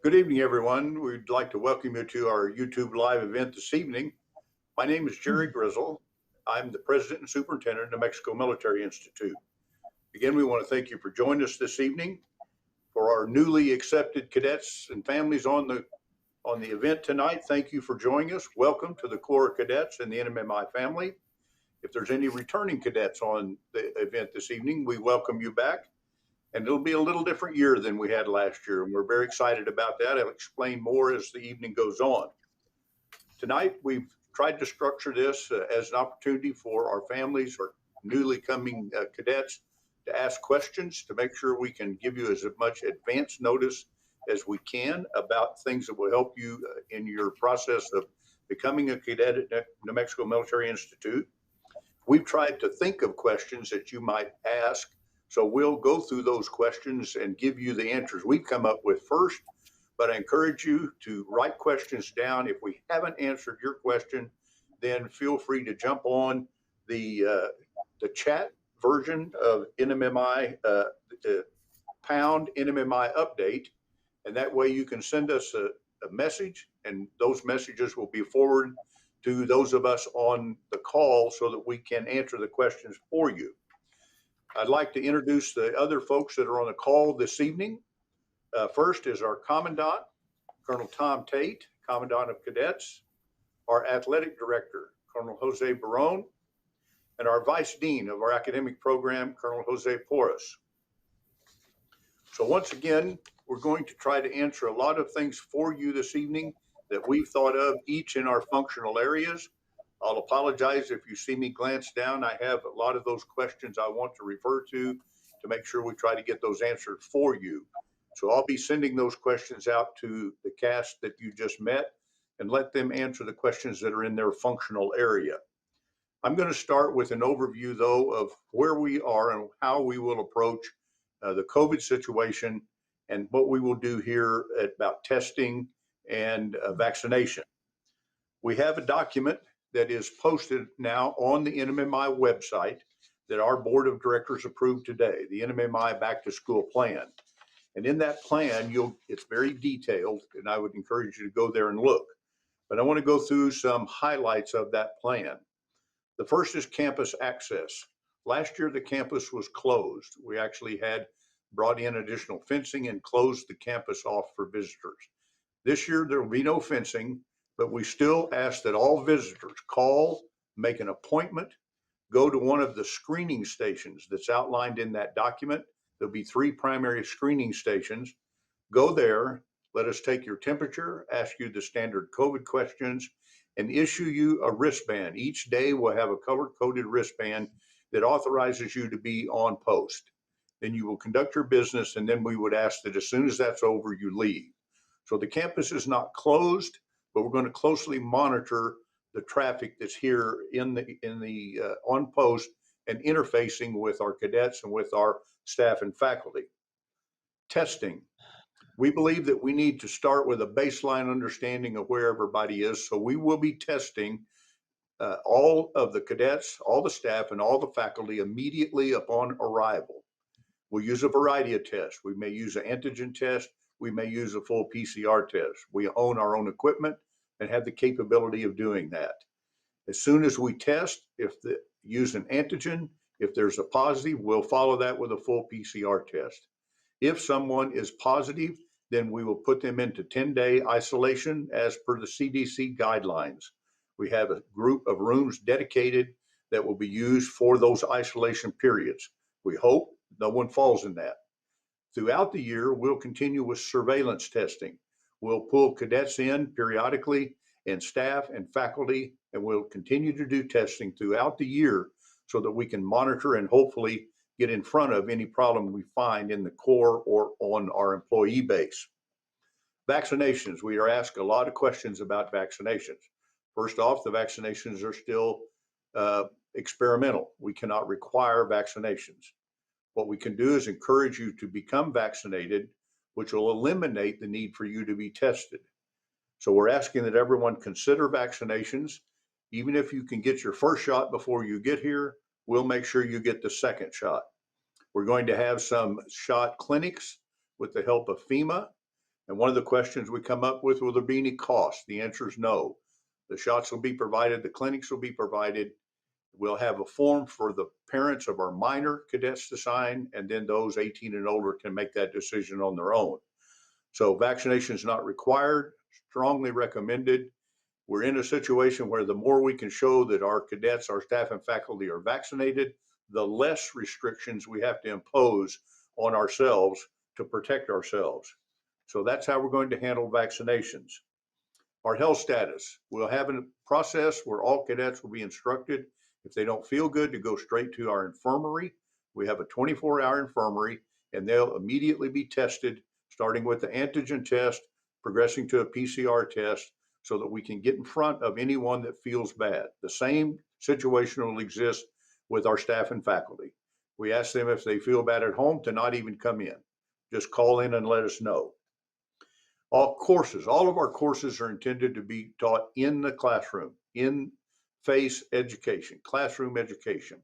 Good evening, everyone. We'd like to welcome you to our YouTube live event this evening. My name is Jerry Grizzle. I'm the President and Superintendent of New Mexico Military Institute. Again, we want to thank you for joining us this evening. For our newly accepted cadets and families on the event tonight, thank you for joining us. Welcome to the Corps of Cadets and the NMMI family. If there's any returning cadets on the event this evening, we welcome you back. And it'll be a little different year than we had last year, and we're very excited about that. I'll explain more as the evening goes on. Tonight, we've tried to structure this as an opportunity for our families or newly coming cadets to ask questions to make sure we can give you as much advance notice as we can about things that will help you in your process of becoming a cadet at New Mexico Military Institute. We've tried to think of questions that you might ask, so we'll go through those questions and give you the answers we've come up with first, but I encourage you to write questions down. If we haven't answered your question, then feel free to jump on the chat version of NMMI, pound NMMI update, and that way you can send us a message, and those messages will be forwarded to those of us on the call so that we can answer the questions for you. I'd like to introduce the other folks that are on the call this evening. First is our Commandant, Colonel Tom Tate, Commandant of Cadets, our Athletic Director, Colonel Jose Barone, and our Vice Dean of our academic program, Colonel Jose Porras. So once again, we're going to try to answer a lot of things for you this evening that we've thought of, each in our functional areas. I'll apologize if you see me glance down. I have a lot of those questions I want to refer to make sure we try to get those answered for you. So I'll be sending those questions out to the cast that you just met and let them answer the questions that are in their functional area. I'm going to start with an overview, though, of where we are and how we will approach the COVID situation and what we will do here about testing and vaccination. We have a document that is posted now on the NMMI website that our board of directors approved today, the NMMI Back to School Plan. And in that plan, it's very detailed, and I would encourage you to go there and look. But I want to go through some highlights of that plan. The first is campus access. Last year, the campus was closed. We actually had brought in additional fencing and closed the campus off for visitors. This year, there will be no fencing, but we still ask that all visitors call, make an appointment, go to one of the screening stations that's outlined in that document. There'll be 3 primary screening stations. Go there, let us take your temperature, ask you the standard COVID questions, and issue you a wristband. Each day we'll have a color-coded wristband that authorizes you to be on post. Then you will conduct your business, and then we would ask that as soon as that's over, you leave. So the campus is not closed, but we're going to closely monitor the traffic that's here in the on post and interfacing with our cadets and with our staff and faculty. Testing. We believe that we need to start with a baseline understanding of where everybody is. So we will be testing all of the cadets, all the staff, and all the faculty immediately upon arrival. We'll use a variety of tests. We may use an antigen test. We may use a full PCR test. We own our own equipment and have the capability of doing that. As soon as we test, use an antigen, if there's a positive, we'll follow that with a full PCR test. If someone is positive, then we will put them into 10-day isolation as per the CDC guidelines. We have a group of rooms dedicated that will be used for those isolation periods. We hope no one falls in that. Throughout the year, we'll continue with surveillance testing. We'll pull cadets in periodically and staff and faculty, and we'll continue to do testing throughout the year so that we can monitor and hopefully get in front of any problem we find in the Corps or on our employee base. Vaccinations. We are asked a lot of questions about vaccinations. First off, the vaccinations are still experimental. We cannot require vaccinations. What we can do is encourage you to become vaccinated, which will eliminate the need for you to be tested. So we're asking that everyone consider vaccinations. Even if you can get your first shot before you get here, we'll make sure you get the second shot. We're going to have some shot clinics with the help of FEMA And one of the questions we come up with, will there be any cost? The answer is no. The shots will be provided, the clinics will be provided. We'll have a form for the parents of our minor cadets to sign, and then those 18 and older can make that decision on their own. So vaccination is not required, strongly recommended. We're in a situation where the more we can show that our cadets, our staff and faculty are vaccinated, the less restrictions we have to impose on ourselves to protect ourselves. So that's how we're going to handle vaccinations. Our health status, we'll have a process where all cadets will be instructed, if they don't feel good, to go straight to our infirmary. We have a 24-hour infirmary, and they'll immediately be tested, starting with the antigen test, progressing to a PCR test, so that we can get in front of anyone that feels bad. The same situation will exist with our staff and faculty. We ask them if they feel bad at home to not even come in. Just call in and let us know. All of our courses are intended to be taught in the classroom, in-face education, classroom education.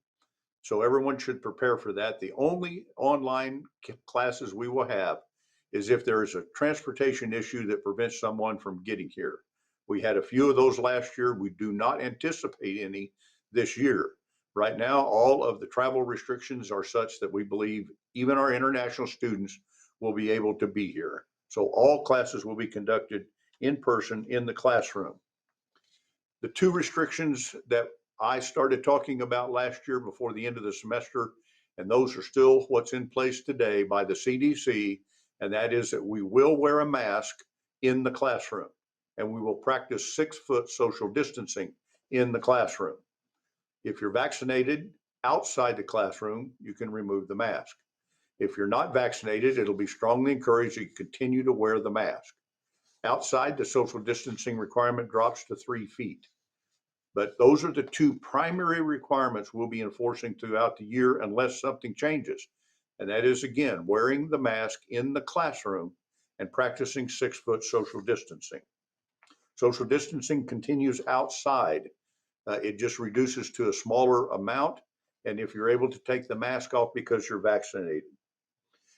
So everyone should prepare for that. The only online classes we will have is if there is a transportation issue that prevents someone from getting here. We had a few of those last year. We do not anticipate any this year. Right now, all of the travel restrictions are such that we believe even our international students will be able to be here. So all classes will be conducted in person in the classroom. The two restrictions that I started talking about last year before the end of the semester, and those are still what's in place today by the CDC, and that is that we will wear a mask in the classroom, and we will practice 6-foot social distancing in the classroom. If you're vaccinated outside the classroom, you can remove the mask. If you're not vaccinated, it'll be strongly encouraged that you continue to wear the mask. Outside, the social distancing requirement drops to 3 feet. But those are the two primary requirements we'll be enforcing throughout the year unless something changes. And that is, again, wearing the mask in the classroom and practicing 6-foot social distancing. Social distancing continues outside. It just reduces to a smaller amount. And if you're able to take the mask off because you're vaccinated.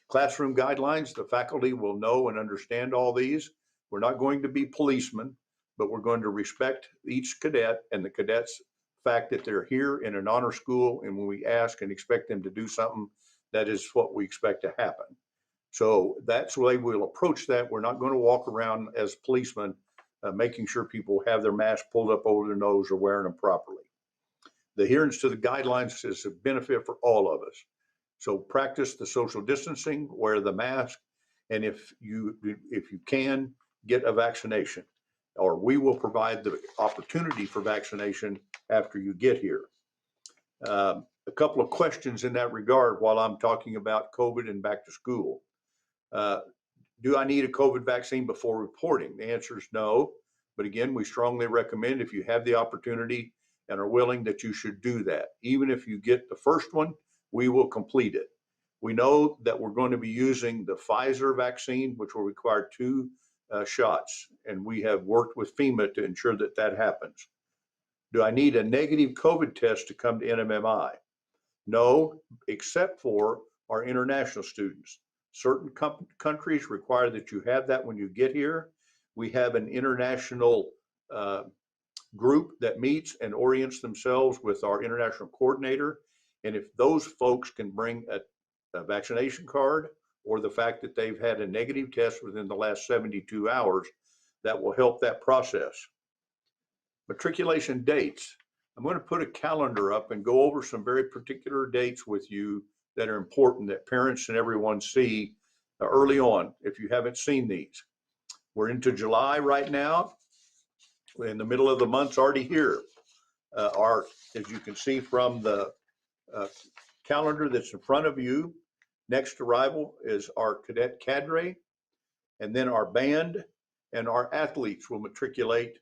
Classroom guidelines, the faculty will know and understand all these. We're not going to be policemen, but we're going to respect each cadet and the cadets' fact that they're here in an honor school, and when we ask and expect them to do something, that is what we expect to happen. So that's the way we'll approach that. We're not going to walk around as policemen making sure people have their mask pulled up over their nose or wearing them properly. The adherence to the guidelines is a benefit for all of us. So practice the social distancing, wear the mask, and if you can, get a vaccination, or we will provide the opportunity for vaccination after you get here. A couple of questions in that regard while I'm talking about COVID and back to school. Do I need a COVID vaccine before reporting? The answer is no. But again, we strongly recommend, if you have the opportunity and are willing, that you should do that. Even if you get the first one, we will complete it. We know that we're going to be using the Pfizer vaccine, which will require 2 shots, and we have worked with FEMA to ensure that that happens. Do I need a negative COVID test to come to NMMI? No, except for our international students. Certain countries require that you have that when you get here. We have an international group that meets and orients themselves with our international coordinator. And if those folks can bring a vaccination card or the fact that they've had a negative test within the last 72 hours, that will help that process. Matriculation dates. I'm going to put a calendar up and go over some very particular dates with you that are important that parents and everyone see early on if you haven't seen these. We're into July right now. In the middle of the month's already here. As you can see from the calendar that's in front of you, next arrival is our cadet cadre, and then our band and our athletes will matriculate.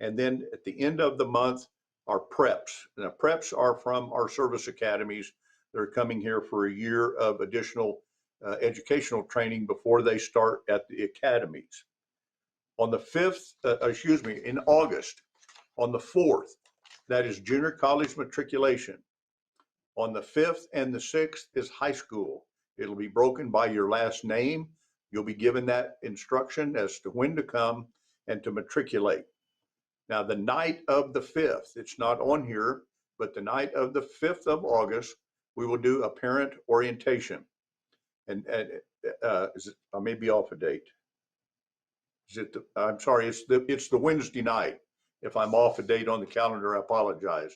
And then at the end of the month, our preps. Now, preps are from our service academies. They're coming here for a year of additional educational training before they start at the academies. On the 5th, in August, on the 4th, that is junior college matriculation. On the 5th and the 6th is high school. It'll be broken by your last name, You'll be given that instruction as to when to come and to matriculate. Now, the night of the 5th, it's not on here, but the night of the 5th of August, we will do a parent orientation. And I may be off a date. I'm sorry, it's the Wednesday night. If I'm off a date on the calendar, I apologize.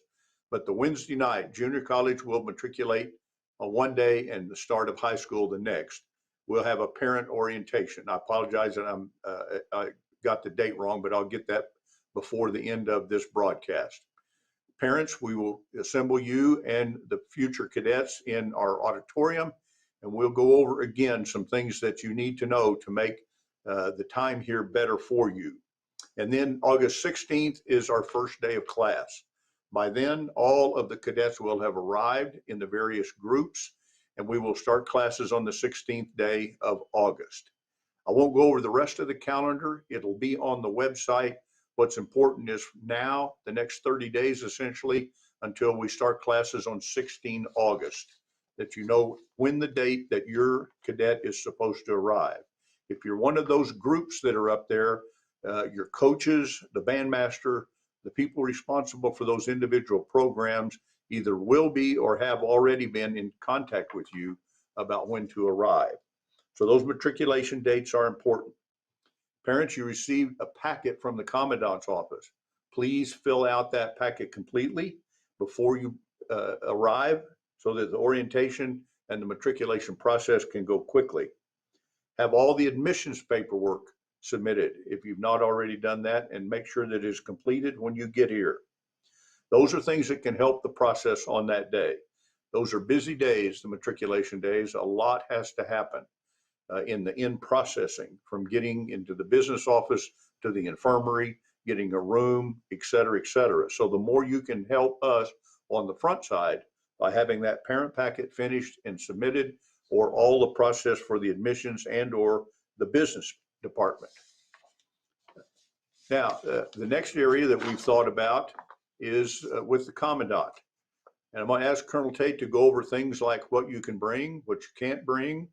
But the Wednesday night, junior college will matriculate on one day and the start of high school the next. We'll have a parent orientation. I apologize that I got the date wrong, but I'll get that before the end of this broadcast. Parents, we will assemble you and the future cadets in our auditorium, and we'll go over again some things that you need to know to make the time here better for you. And then August 16th is our first day of class. By then, all of the cadets will have arrived in the various groups, and we will start classes on the 16th day of August. I won't go over the rest of the calendar. It'll be on the website. What's important is now, the next 30 days essentially, until we start classes on 16 August, that you know when the date that your cadet is supposed to arrive. If you're one of those groups that are up there, your coaches, the bandmaster, the people responsible for those individual programs either will be or have already been in contact with you about when to arrive. So those matriculation dates are important. Parents, you received a packet from the commandant's office. Please fill out that packet completely before you arrive so that the orientation and the matriculation process can go quickly. Have all the admissions paperwork submitted if you've not already done that, and make sure that it is completed when you get here. Those are things that can help the process on that day. Those are busy days, the matriculation days. A lot has to happen in processing, from getting into the business office to the infirmary, getting a room, et cetera, et cetera. So the more you can help us on the front side by having that parent packet finished and submitted, or all the process for the admissions and or the business department. Now, the next area that we've thought about is with the commandant. And I'm going to ask Colonel Tate to go over things like what you can bring, what you can't bring,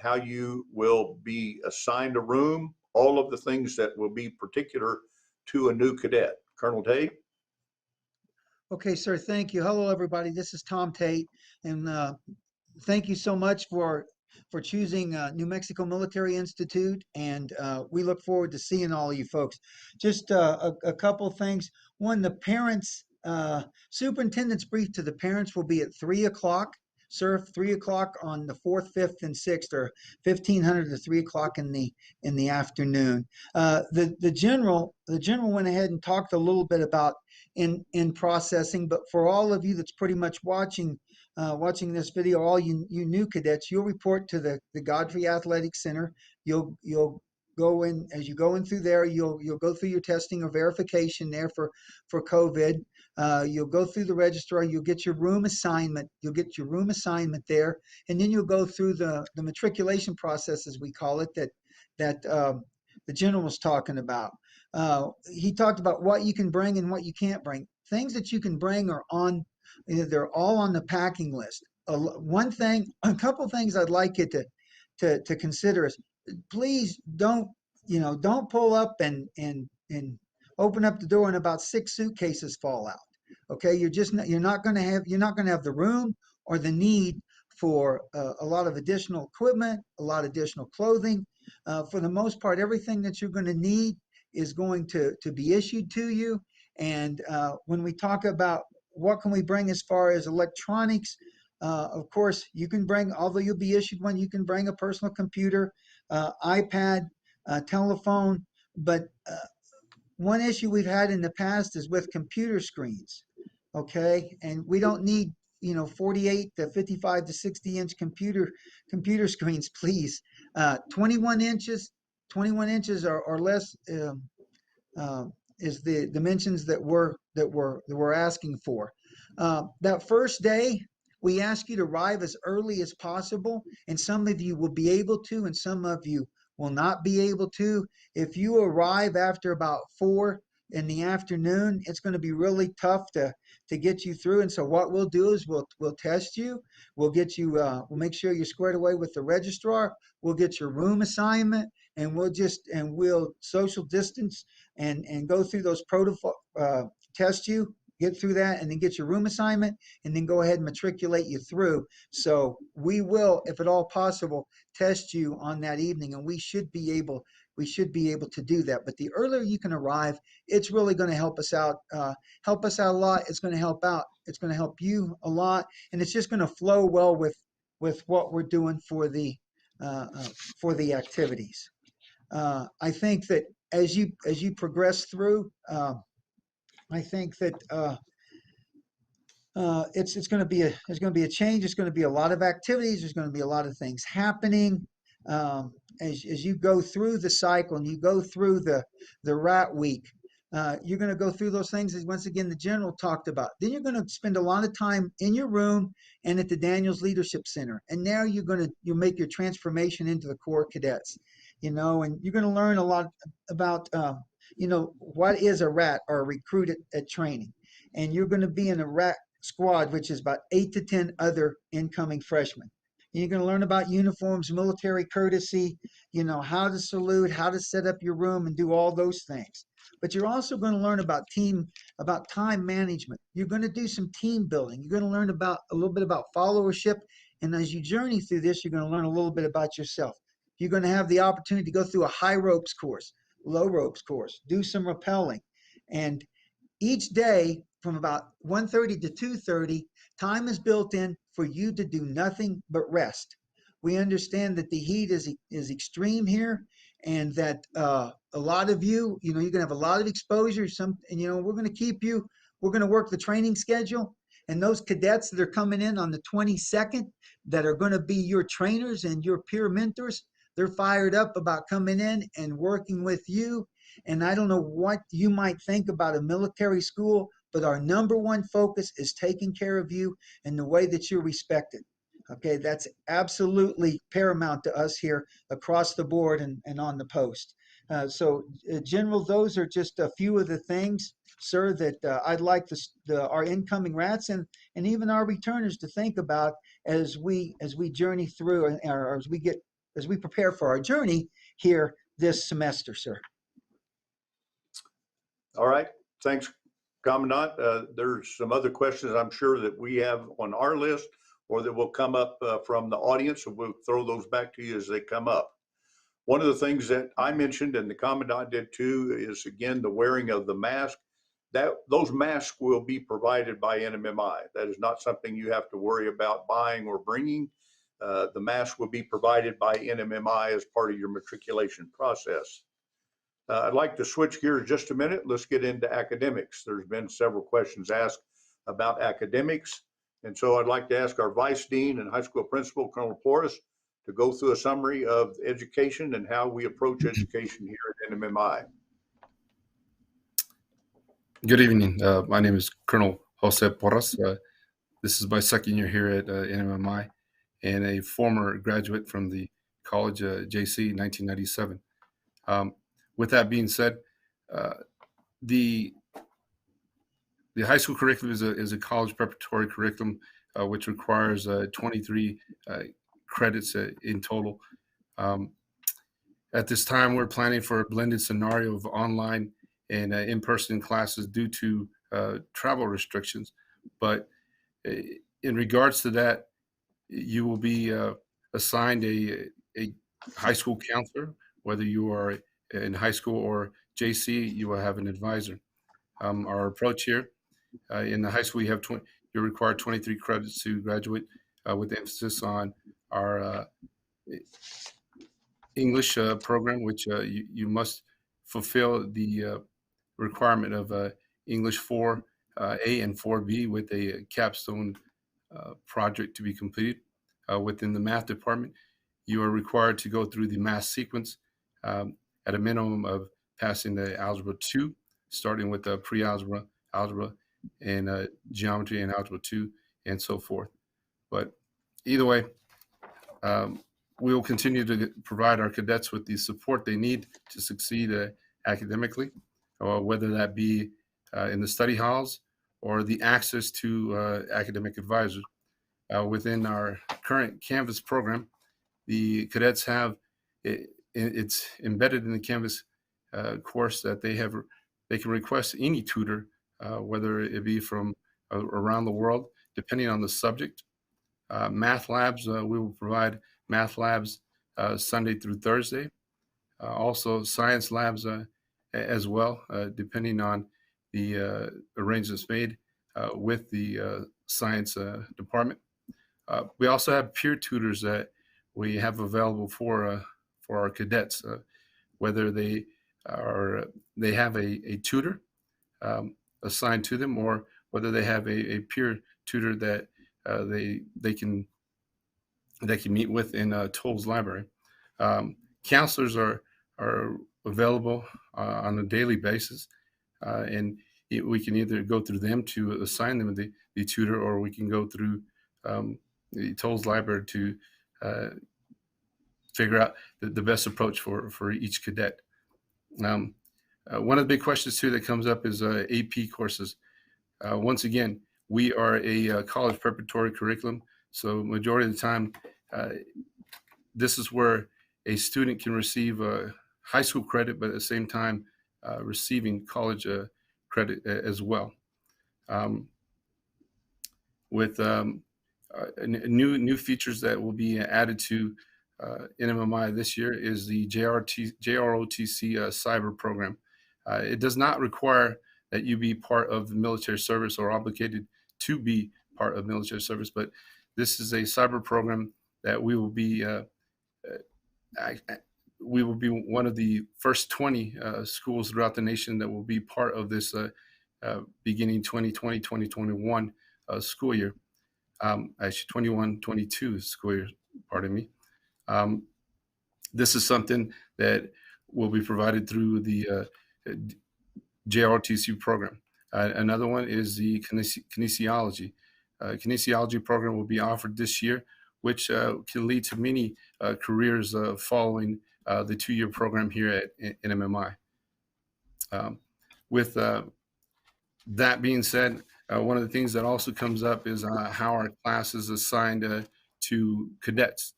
how you will be assigned a room, all of the things that will be particular to a new cadet. Colonel Tate? Okay, sir, thank you. Hello, everybody. This is Tom Tate, and thank you so much for choosing New Mexico Military Institute, and we look forward to seeing all of you folks. Just a couple things. One, the parents, superintendent's brief to the parents will be at 3 o'clock. Sir, 3 o'clock on the 4th, 5th, and 6th, or 1500 to 3 o'clock in the afternoon. The general went ahead and talked a little bit about in processing, but for all of you that's pretty much watching this video, all you new cadets, you'll report to the Godfrey Athletic Center. You'll go in, as you go in through there, you'll go through your testing or verification there for COVID. You'll go through the registrar, you'll get your room assignment. You'll get your room assignment there, and then you'll go through the matriculation process, as we call it, that the general was talking about. He talked about what you can bring and what you can't bring. Things that you can bring are they're all on the packing list. A couple things I'd like you to consider is, please don't pull up and open up the door and about 6 suitcases fall out. Okay, you're not going to have the room or the need for a lot of additional equipment, a lot of additional clothing. For the most part, everything that you're going to need is going to be issued to you. And when we talk about what can we bring as far as electronics, of course, you can bring, although you'll be issued one, you can bring a personal computer, iPad, telephone. But one issue we've had in the past is with computer screens. Okay, and we don't need 48 to 55 to 60-inch computer screens, please. 21 inches or less is the dimensions that we're asking for. That first day, we ask you to arrive as early as possible, and some of you will be able to, and some of you will not be able to. If you arrive after about 4 in the afternoon, it's going to be really tough to to get you through. And so what we'll do is we'll test you. We'll get you. We'll make sure you're squared away with the registrar. We'll get your room assignment, and we'll social distance and go through those protocol. Test you, get through that, and then get your room assignment, and then go ahead and matriculate you through. So we will, if at all possible, test you on that evening, and we should be able to do that. But the earlier you can arrive, it's really going to help us out a lot. It's going to help out. It's going to help you a lot, and it's just going to flow well with what we're doing for the activities. I think that as you progress through, I think that it's going to be there's going to be a change. There's going to be a lot of activities. There's going to be a lot of things happening as you go through the cycle and you go through the rat week. You're going to go through those things as once again the general talked about. Then you're going to spend a lot of time in your room and at the Daniels Leadership Center. And now you'll make your transformation into the Corps Cadets. And you're going to learn a lot about what is a rat or a recruit at training. And you're going to be in a rat squad, which is about 8 to 10 other incoming freshmen. And you're going to learn about uniforms, military courtesy, how to salute, how to set up your room and do all those things. But you're also going to learn about time management. You're going to do some team building. You're going to learn a little bit about followership. And as you journey through this, you're going to learn a little bit about yourself. You're going to have the opportunity to go through a high ropes course, low ropes course, do some rappelling. And each day from about 1:30 to 2:30, time is built in for you to do nothing but rest. We understand that the heat is extreme here, and that a lot of you're going to have a lot of exposure. We're going to keep you. We're going to work the training schedule, and those cadets that are coming in on the 22nd that are going to be your trainers and your peer mentors, they're fired up about coming in and working with you. And I don't know what you might think about a military school, but our number one focus is taking care of you in the way that you're respected. Okay, that's absolutely paramount to us here across the board and on the post. General, those are just a few of the things, sir, that I'd like our incoming rats and even our returners to think about as we journey through, or as we prepare for our journey here this semester, sir. All right, thanks, Commandant. There's some other questions I'm sure that we have on our list or that will come up from the audience, and we'll throw those back to you as they come up. One of the things that I mentioned, and the Commandant did too, is again the wearing of the mask. Those masks will be provided by NMMI. That is not something you have to worry about buying or bringing. The mask will be provided by NMMI as part of your matriculation process. I'd like to switch gears just a minute. Let's get into academics. There's been several questions asked about academics. And so I'd like to ask our Vice Dean and High School Principal, Colonel Porras, to go through a summary of education and how we approach education here at NMMI. Good evening. My name is Colonel Jose Porras. This is my second year here at NMMI and a former graduate from the college JC in 1997. With that being said, the high school curriculum is a college preparatory curriculum, which requires 23 credits in total. At this time, we're planning for a blended scenario of online and in-person classes due to travel restrictions. But in regards to that, you will be assigned a high school counselor, whether you are in high school or JC, you will have an advisor. Our approach here in the high school, you're required 23 credits to graduate with emphasis on our English program, which you must fulfill the requirement of English 4A and 4B with a capstone project to be completed. Within the math department, you are required to go through the math sequence at a minimum of passing the Algebra 2, starting with the pre-algebra, algebra, and geometry and Algebra 2, and so forth. But either way, we will continue to provide our cadets with the support they need to succeed academically, or whether that be in the study halls or the access to academic advisors. Within our current Canvas program, the cadets have it's embedded in the Canvas course that they can request any tutor, whether it be from around the world, depending on the subject. Math labs, we will provide math labs Sunday through Thursday. Also science labs as well, depending on the arrangements made with the science department. We also have peer tutors that we have available for our cadets, whether they have a tutor assigned to them, or whether they have a peer tutor that they can meet with in Toll's library. Counselors are available on a daily basis, and we can either go through them to assign them the tutor, or we can go through the Toll's library to figure out the best approach for each cadet. One of the big questions too that comes up is AP courses. Once again, we are a college preparatory curriculum, so majority of the time, this is where a student can receive high school credit, but at the same time receiving college credit as well. With new features that will be added to NMMI this year is the JROTC cyber program. It does not require that you be part of the military service or obligated to be part of military service, but this is a cyber program that we will be one of the first 20 schools throughout the nation that will be part of this beginning 2020-2021 school year. Actually 21-22 school year, pardon me. This is something that will be provided through the JROTC program. Another one is the kinesiology. Kinesiology program will be offered this year, which can lead to many careers following the 2-year program here at NMMI. With that being said, one of the things that also comes up is how our classes assigned to cadets.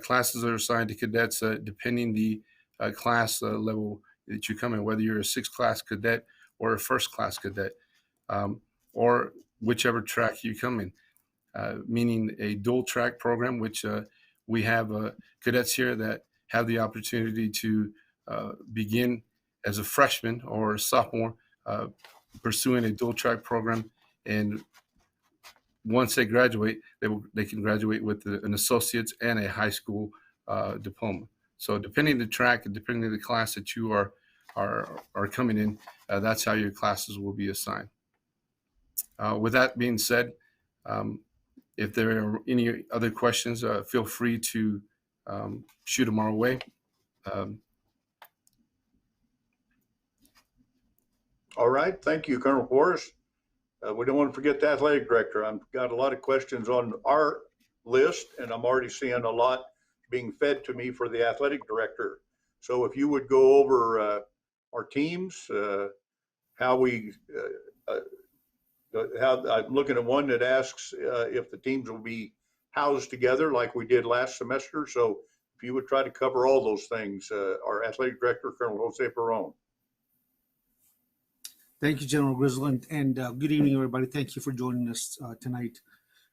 Classes are assigned to cadets depending the class level that you come in, whether you're a 6th class cadet or a 1st class cadet, or whichever track you come in, meaning a dual track program, which we have cadets here that have the opportunity to begin as a freshman or a sophomore pursuing a dual track program, and once they graduate, they can graduate with an associate's and a high school diploma. So depending on the track and depending on the class that you are coming in, that's how your classes will be assigned. With that being said, if there are any other questions, feel free to shoot them our way. All right, thank you, Colonel Forrest. We don't want to forget the athletic director. I've got a lot of questions on our list, and I'm already seeing a lot being fed to me for the athletic director. So if you would go over our teams, how I'm looking at one that asks if the teams will be housed together like we did last semester. So if you would try to cover all those things, our athletic director, Colonel Jose Perron. Thank you, General Grizzle, and good evening, everybody. Thank you for joining us tonight.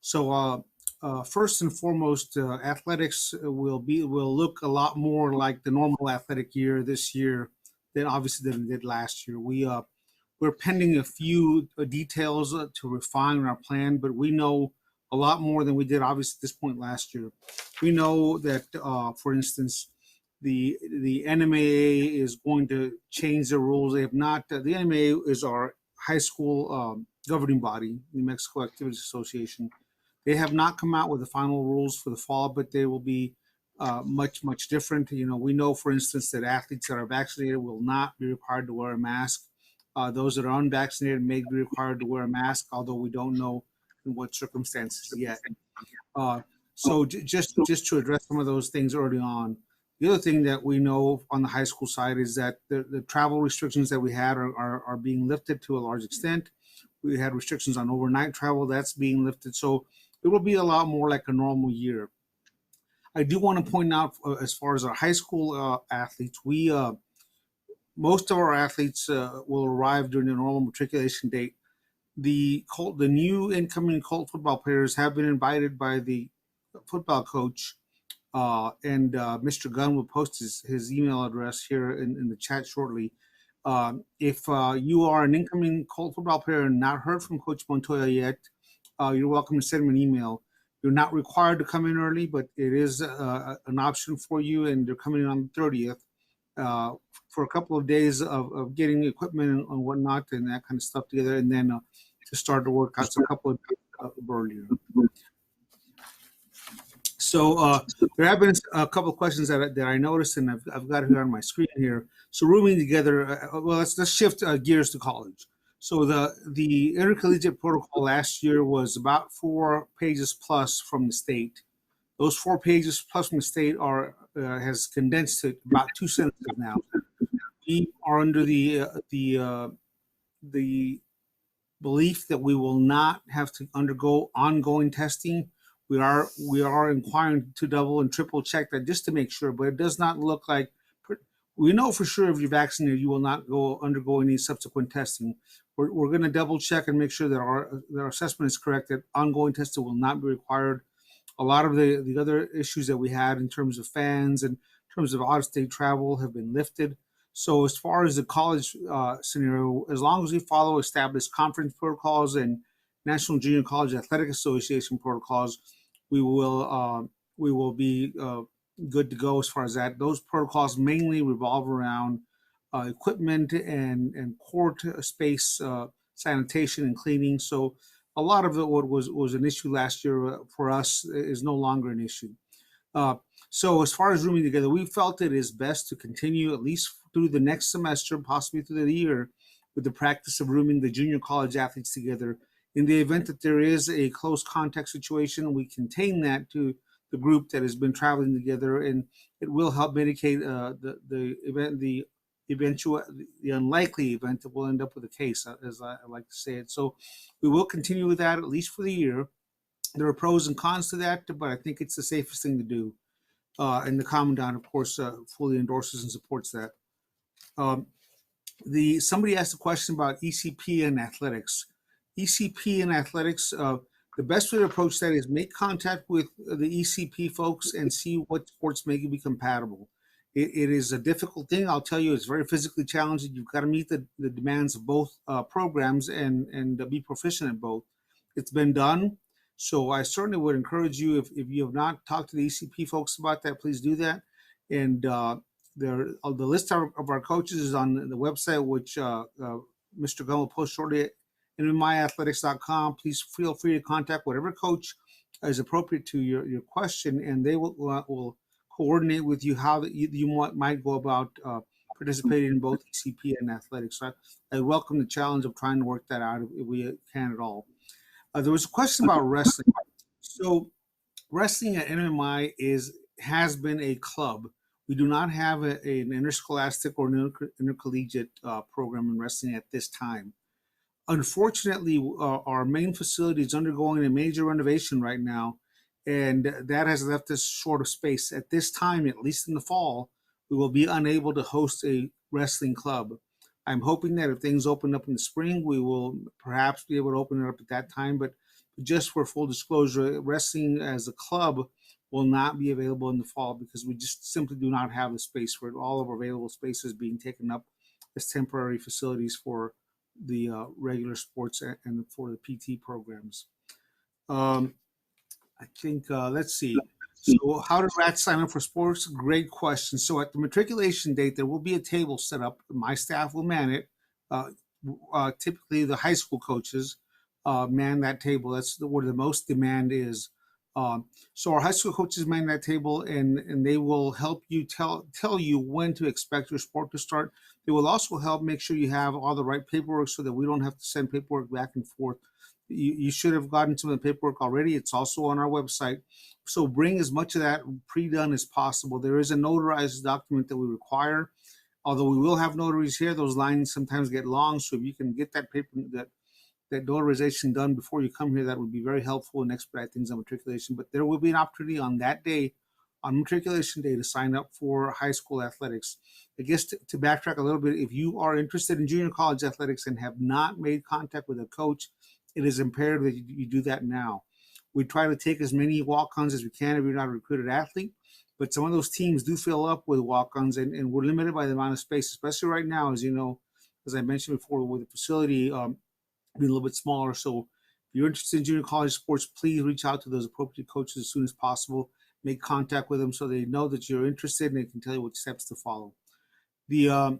So first and foremost, athletics will look a lot more like the normal athletic year this year than obviously than it did last year. We're pending a few details to refine our plan, but we know a lot more than we did obviously at this point last year. We know that, for instance, the NMMI is going to change the rules. They have not. The NMMI is our high school governing body, New Mexico Activities Association. They have not come out with the final rules for the fall, but they will be much different. You know, we know, for instance, that athletes that are vaccinated will not be required to wear a mask. Those that are unvaccinated may be required to wear a mask, although we don't know in what circumstances yet. So just to address some of those things early on. The other thing that we know on the high school side is that the travel restrictions that we had are being lifted to a large extent. We had restrictions on overnight travel. That's being lifted. So it will be a lot more like a normal year. I do want to point out, as far as our high school athletes, most of our athletes will arrive during the normal matriculation date. The new incoming Colt football players have been invited by the football coach, and Mr. Gunn will post his email address here in the chat shortly. If you are an incoming Colt football player and not heard from Coach Montoya yet, you're welcome to send him an email. You're not required to come in early, but it is an option for you, and they're coming in on the 30th for a couple of days of getting equipment and whatnot and that kind of stuff together, and then to start the workouts a couple of days earlier. So there have been a couple of questions that I noticed, and I've got it here on my screen here. So rooming together, well, let's shift gears to college. So the intercollegiate protocol last year was about 4 pages plus from the state. Those 4 pages plus from the state has condensed to about 2 sentences now. We are under the belief that we will not have to undergo ongoing testing. We are inquiring to double and triple check that just to make sure, but it does not look like. We know for sure if you're vaccinated, you will not undergo any subsequent testing. We're going to double check and make sure that our assessment is correct, that ongoing testing will not be required. A lot of the other issues that we had in terms of fans and in terms of out-of-state travel have been lifted. So as far as the college scenario, as long as we follow established conference protocols and National Junior College Athletic Association protocols, we will be good to go as far as that. Those protocols mainly revolve around equipment and court space, sanitation and cleaning. So a lot of it what was an issue last year for us is no longer an issue. So as far as rooming together, we felt it is best to continue at least through the next semester, possibly through the year, with the practice of rooming the junior college athletes together. In the event that there is a close contact situation, we contain that to the group that has been traveling together, and it will help mitigate the unlikely event that we'll end up with a case, as I like to say it. So we will continue with that at least for the year. There are pros and cons to that, but I think it's the safest thing to do. And the Commandant, of course, fully endorses and supports that. Somebody asked a question about ECP and athletics. ECP and athletics, the best way to approach that is make contact with the ECP folks and see what sports may be compatible. It is a difficult thing. I'll tell you, it's very physically challenging. You've got to meet the demands of both programs and be proficient at both. It's been done. So I certainly would encourage you, if you have not talked to the ECP folks about that, please do that. And the list of our coaches is on the website, which Mr. Gunn will post shortly at NMMIathletics.com. Please feel free to contact whatever coach is appropriate to your question, and they will coordinate with you how you might go about participating in both ECP and athletics. So I welcome the challenge of trying to work that out if we can at all. There was a question about wrestling. So wrestling at NMMI has been a club. We do not have an interscholastic or intercollegiate program in wrestling at this time. Unfortunately, our main facility is undergoing a major renovation right now, and that has left us short of space. At this time, at least in the fall, we will be unable to host a wrestling club. I'm hoping that if things open up in the spring, we will perhaps be able to open it up at that time. But just for full disclosure, wrestling as a club will not be available in the fall because we just simply do not have the space for it. All of our available spaces being taken up as temporary facilities for the regular sports and for the PT programs. I think, let's see. So how do rats sign up for sports? Great question. So at the matriculation date, there will be a table set up. My staff will man it. Typically, the high school coaches man that table. That's where the most demand is. So our high school coaches man that table, and they will help you tell you when to expect your sport to start. They will also help make sure you have all the right paperwork so that we don't have to send paperwork back and forth. You should have gotten some of the paperwork already. It's also on our website. So bring as much of that pre-done as possible. There is a notarized document that we require. Although we will have notaries here, those lines sometimes get long. So if you can get that paper, that that notarization done before you come here, that would be very helpful and expedite things on matriculation. But there will be an opportunity on that day, on matriculation day, to sign up for high school athletics. I guess to backtrack a little bit, if you are interested in junior college athletics and have not made contact with a coach, it is imperative that you do that now. We try to take as many walk-ons as we can if you're not a recruited athlete, but some of those teams do fill up with walk-ons, and we're limited by the amount of space, especially right now, as you know, as I mentioned before, with the facility being a little bit smaller. So if you're interested in junior college sports, please reach out to those appropriate coaches as soon as possible. Make contact with them so they know that you're interested and they can tell you what steps to follow. The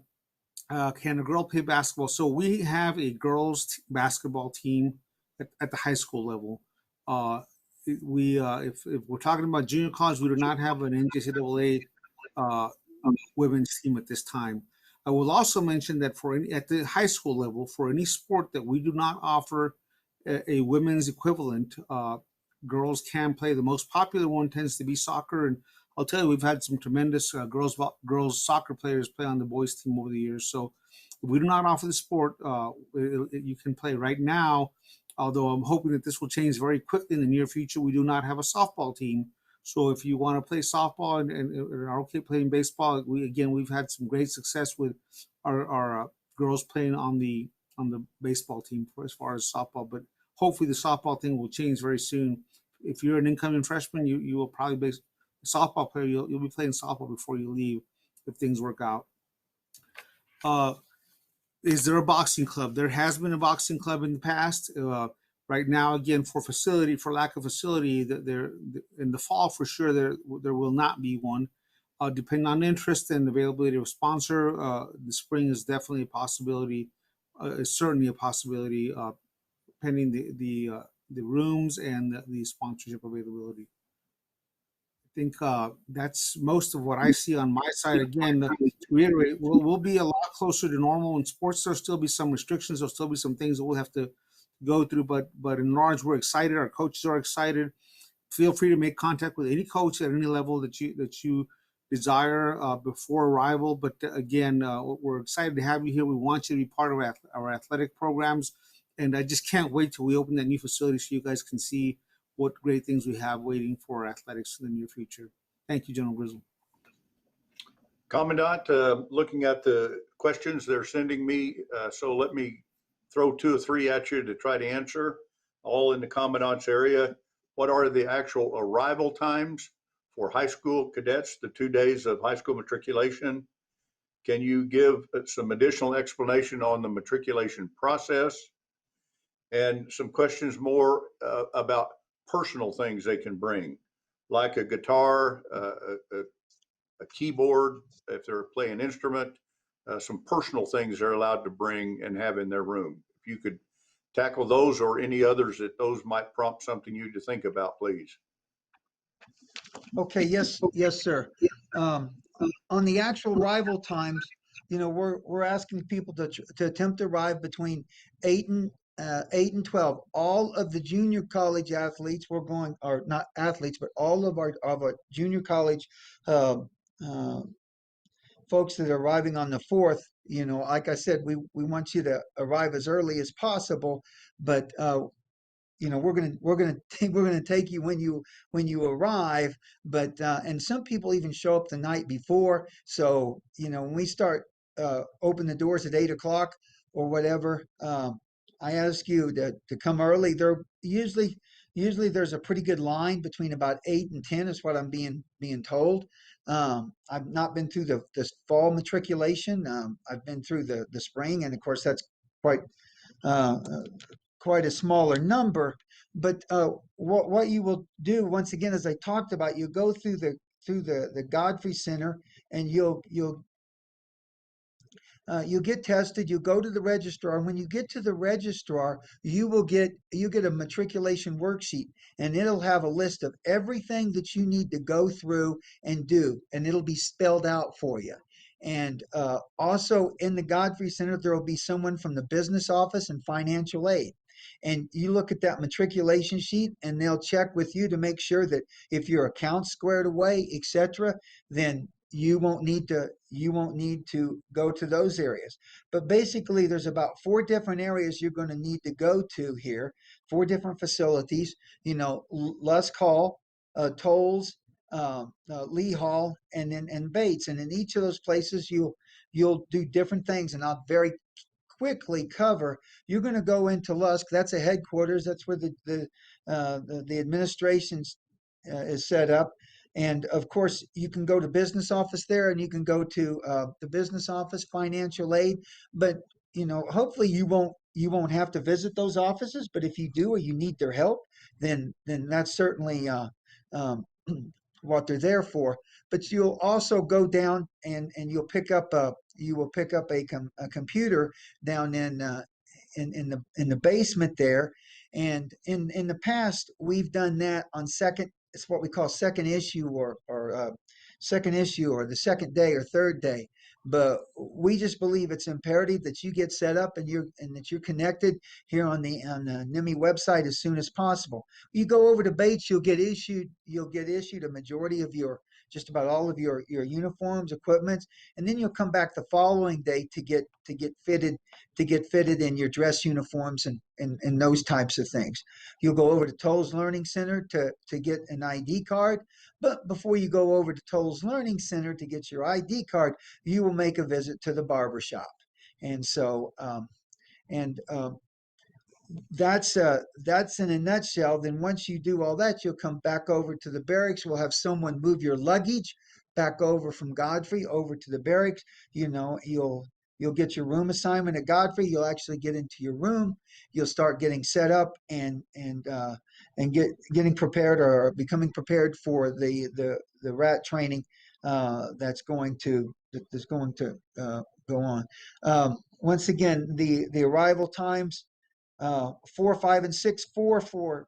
can a girl play basketball? So we have a girls basketball team at the high school level. If we're talking about junior college, we do not have an NCAA women's team at this time. I will also mention that at the high school level, for any sport that we do not offer a women's equivalent, girls can play. The most popular one tends to be soccer, and I'll tell you, we've had some tremendous girls soccer players play on the boys team over the years. So if we do not offer the sport, you can play right now. Although I'm hoping that this will change very quickly in the near future. We do not have a softball team. So if you want to play softball and are okay playing baseball, we've had some great success with our girls playing on the baseball team as far as softball. But hopefully the softball thing will change very soon. If you're an incoming freshman, you will probably be a softball player. You'll be playing softball before you leave if things work out. Is there a boxing club? There has been a boxing club in the past. Right now, again, for lack of facility, there in the fall for sure there will not be one. Depending on interest and availability of a sponsor, the spring is definitely a possibility. It's certainly a possibility, pending the rooms and the sponsorship availability. I think that's most of what I see on my side. Again, to reiterate, we'll be a lot closer to normal. In sports, there'll still be some restrictions. There'll still be some things that we'll have to go through. But in large, we're excited. Our coaches are excited. Feel free to make contact with any coach at any level that you desire before arrival. But again, we're excited to have you here. We want you to be part of our athletic programs. And I just can't wait till we open that new facility so you guys can see what great things we have waiting for athletics in the near future. Thank you, General Grizzle. Commandant, looking at the questions they're sending me, so let me throw 2 or 3 at you to try to answer, all in the Commandant's area. What are the actual arrival times for high school cadets, the 2 days of high school matriculation? Can you give some additional explanation on the matriculation process? And some questions more about personal things they can bring, like a guitar, a keyboard, if they're playing an instrument, some personal things they're allowed to bring and have in their room. If you could tackle those or any others that those might prompt something you to think about, please. Okay, yes, sir. On the actual arrival times, we're asking people to attempt to arrive between 8 and 12. All of the junior college athletes, or not athletes, but all of our junior college folks that are arriving on the 4th, like I said, we want you to arrive as early as possible, but we're gonna take you when you arrive, but and some people even show up the night before. So when we start open the doors at 8 o'clock or whatever, I ask you to come early. There usually there's a pretty good line between about 8 and 10 is what I'm being told. I've not been through the fall matriculation. I've been through the spring, and of course that's quite a smaller number. But what you will do, once again, as I talked about, you go through the Godfrey Center, and you'll get tested. You go to the registrar. When you get to the registrar, you get a matriculation worksheet, and it'll have a list of everything that you need to go through and do, and it'll be spelled out for you. And also in the Godfrey Center, there will be someone from the business office and financial aid. And you look at that matriculation sheet, and they'll check with you to make sure that if your account's squared away, etc., then you won't need to go to those areas. But basically, there's about 4 different areas you're going to need to go to here, 4 different facilities. Lusk Hall, Tolles, Lee Hall, and Bates. And in each of those places, you'll do different things. And I'll very quickly cover. You're going to go into Lusk. That's a headquarters. That's where the administration is set up. And of course, you can go to business office there, and you can go to the business office, financial aid. But hopefully you won't have to visit those offices. But if you do, or you need their help, then that's certainly what they're there for. But you'll also go down and you'll pick up a computer down in the basement there. And in the past, we've done that on it's what we call second issue or second issue, or the second day or third day. But we just believe it's imperative that you get set up and that you're connected here on the NMMI website as soon as possible. You go over to Bates, you'll get issued a majority of just about all of your uniforms, equipment, and then you'll come back the following day to get fitted in your dress uniforms and those types of things. You'll go over to Tolles Learning Center to get an ID card. But before you go over to Tolles Learning Center to get your ID card, you will make a visit to the barber shop. And so, that's in a nutshell. Then once you do all that, you'll come back over to the barracks. We'll have someone move your luggage back over from Godfrey over to the barracks. You'll get your room assignment at Godfrey. You'll actually get into your room. You'll start getting set up and getting prepared or becoming prepared for the RAT training that's going to go on. Once again, the arrival times: 4, 5, and 6. 4 for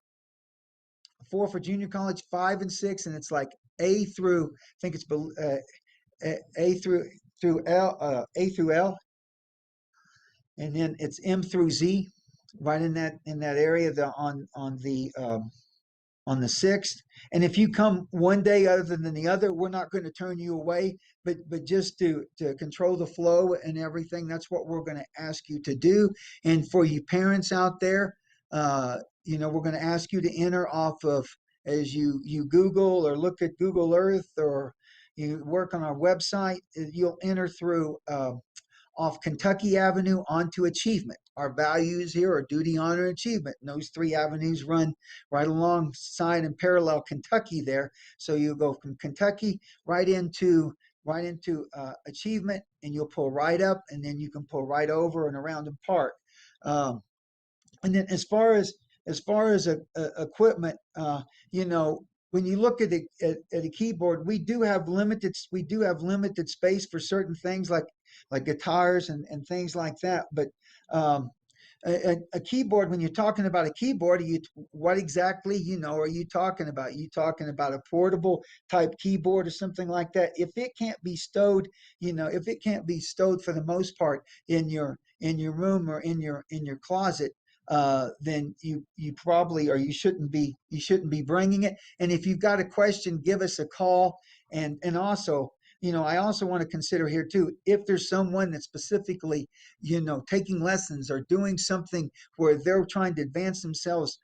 junior college, 5 and 6, and it's like A through, I think it's A through L, and then it's M through Z, right in that area on the 6th. And if you come one day other than the other, we're not going to turn you away, but just to control the flow and everything, that's what we're going to ask you to do. And for you parents out there, we're going to ask you to enter off of, as you Google or look at Google Earth, or you work on our website, you'll enter through off Kentucky Avenue onto Achievement. Our values here are duty, honor, achievement. And those 3 avenues run right alongside and parallel Kentucky there. So you go from Kentucky right into Achievement, and you'll pull right up, and then you can pull right over and around and park. And then as far as equipment, when you look at a keyboard, we do have limited space for certain things like guitars and things like that. But a keyboard, when you're talking about a keyboard, what exactly are you talking about? Are you talking about a portable type keyboard or something like that? If it can't be stowed, for the most part in your room or in your closet, then you probably, or you shouldn't be bringing it. And if you've got a question, give us a call. And also, I also want to consider here too, if there's someone that's specifically, taking lessons or doing something where they're trying to advance themselves,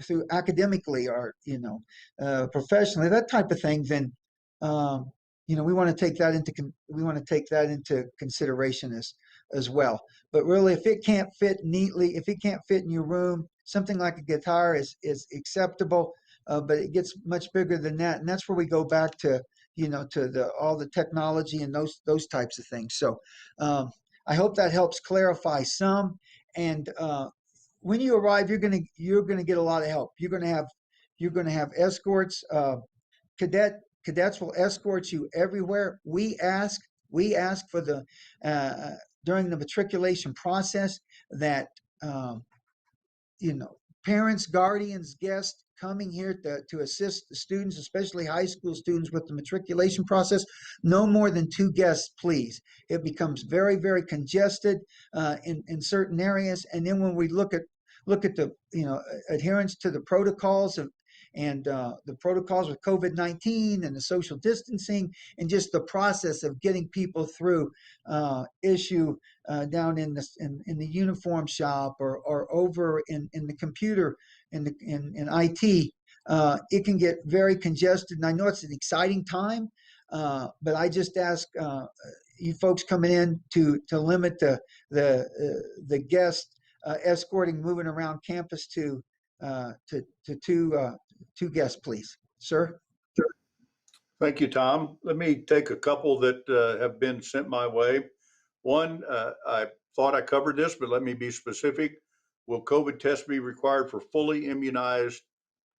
through academically or, professionally, that type of thing, then, we want to take that into consideration as well. But really, if it can't fit neatly, if it can't fit in your room, something like a guitar is acceptable. But it gets much bigger than that, and that's where we go back to all the technology and those types of things. So I hope that helps clarify some. And when you arrive, you're gonna get a lot of help. You're gonna have escorts. Cadets will escort you everywhere. We ask for the during the matriculation process that parents, guardians, guests coming here to assist the students, especially high school students, with the matriculation process, no more than 2 guests, please. It becomes very, very congested in certain areas. And then when we look at the adherence to the protocols and the protocols with COVID-19 and the social distancing and just the process of getting people through issue down in the uniform shop or over in the computer in IT. It can get very congested, and I know it's an exciting time, but I just ask you folks coming in to limit the guest escorting moving around campus to two guests, please, sir. Thank you, Tom. Let me take a couple that have been sent my way. One, I thought I covered this, but let me be specific. Will COVID tests be required for fully immunized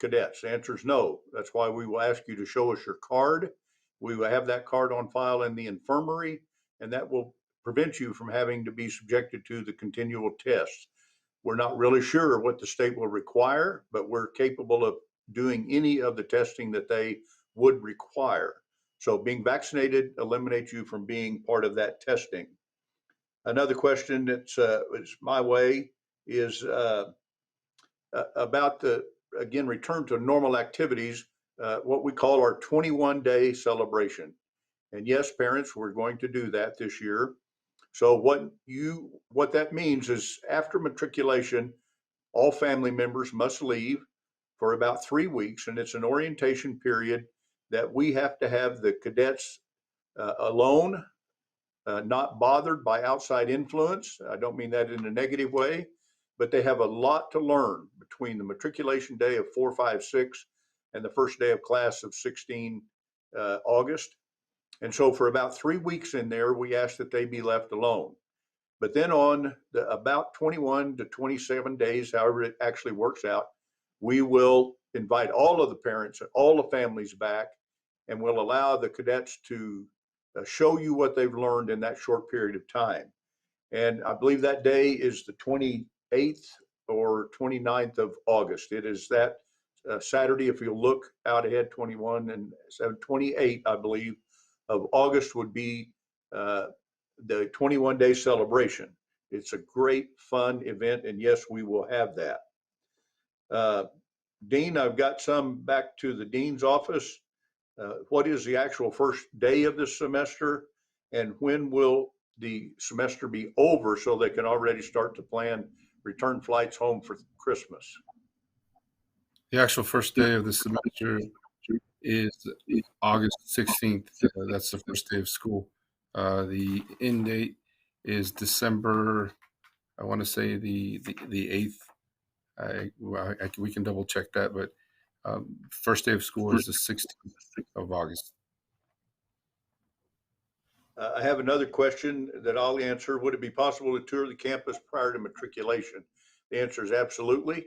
cadets? The answer is no. That's why we will ask you to show us your card. We will have that card on file in the infirmary, and that will prevent you from having to be subjected to the continual tests. We're not really sure what the state will require, but we're capable of doing any of the testing that they would require. So being vaccinated eliminates you from being part of that testing. Another question that's is my way is about the, again, return to normal activities, what we call our 21-day celebration. And yes, parents, we're going to do that this year. So what that means is after matriculation, all family members must leave for about 3 weeks, and it's an orientation period that we have to have the cadets alone, not bothered by outside influence. I don't mean that in a negative way, but they have a lot to learn between the matriculation day of 4, 5, 6 and the first day of class of 16 August. And so for about 3 weeks in there, we ask that they be left alone. But then on about 21 to 27 days, however it actually works out, we will invite all of the parents and all the families back, and we'll allow the cadets to show you what they've learned in that short period of time. And I believe that day is the 28th or 29th of August. It is that Saturday. If you look out ahead, 21 and 28, I believe, of August would be the 21-day celebration. It's a great, fun event, and yes, we will have that. Dean, I've got some back to the dean's office. What is the actual first day of the semester, and when will the semester be over so they can already start to plan return flights home for Christmas? The actual first day of the semester is August 16th. That's the first day of school. The end date is December, I want to say the 8th. We can double check that, but first day of school is the 16th of August. I have another question that I'll answer. Would it be possible to tour the campus prior to matriculation? The answer is absolutely.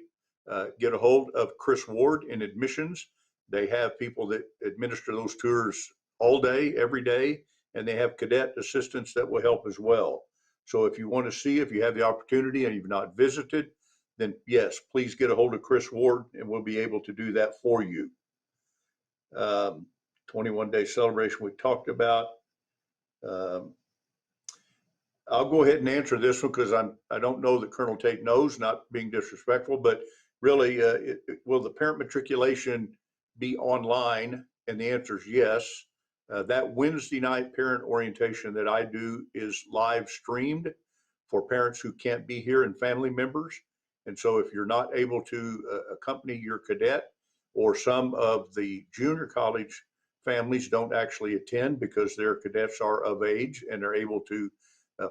Get a hold of Chris Ward in admissions. They have people that administer those tours all day, every day, and they have cadet assistants that will help as well. So if you want to see, if you have the opportunity and you've not visited, then yes, please get a hold of Chris Ward and we'll be able to do that for you. 21-day celebration we talked about. I'll go ahead and answer this one because I don't know that Colonel Tate knows, not being disrespectful, but really, will the parent matriculation be online? And the answer is yes. That Wednesday night parent orientation that I do is live streamed for parents who can't be here and family members. And so if you're not able to accompany your cadet, or some of the junior college families don't actually attend because their cadets are of age and they're able to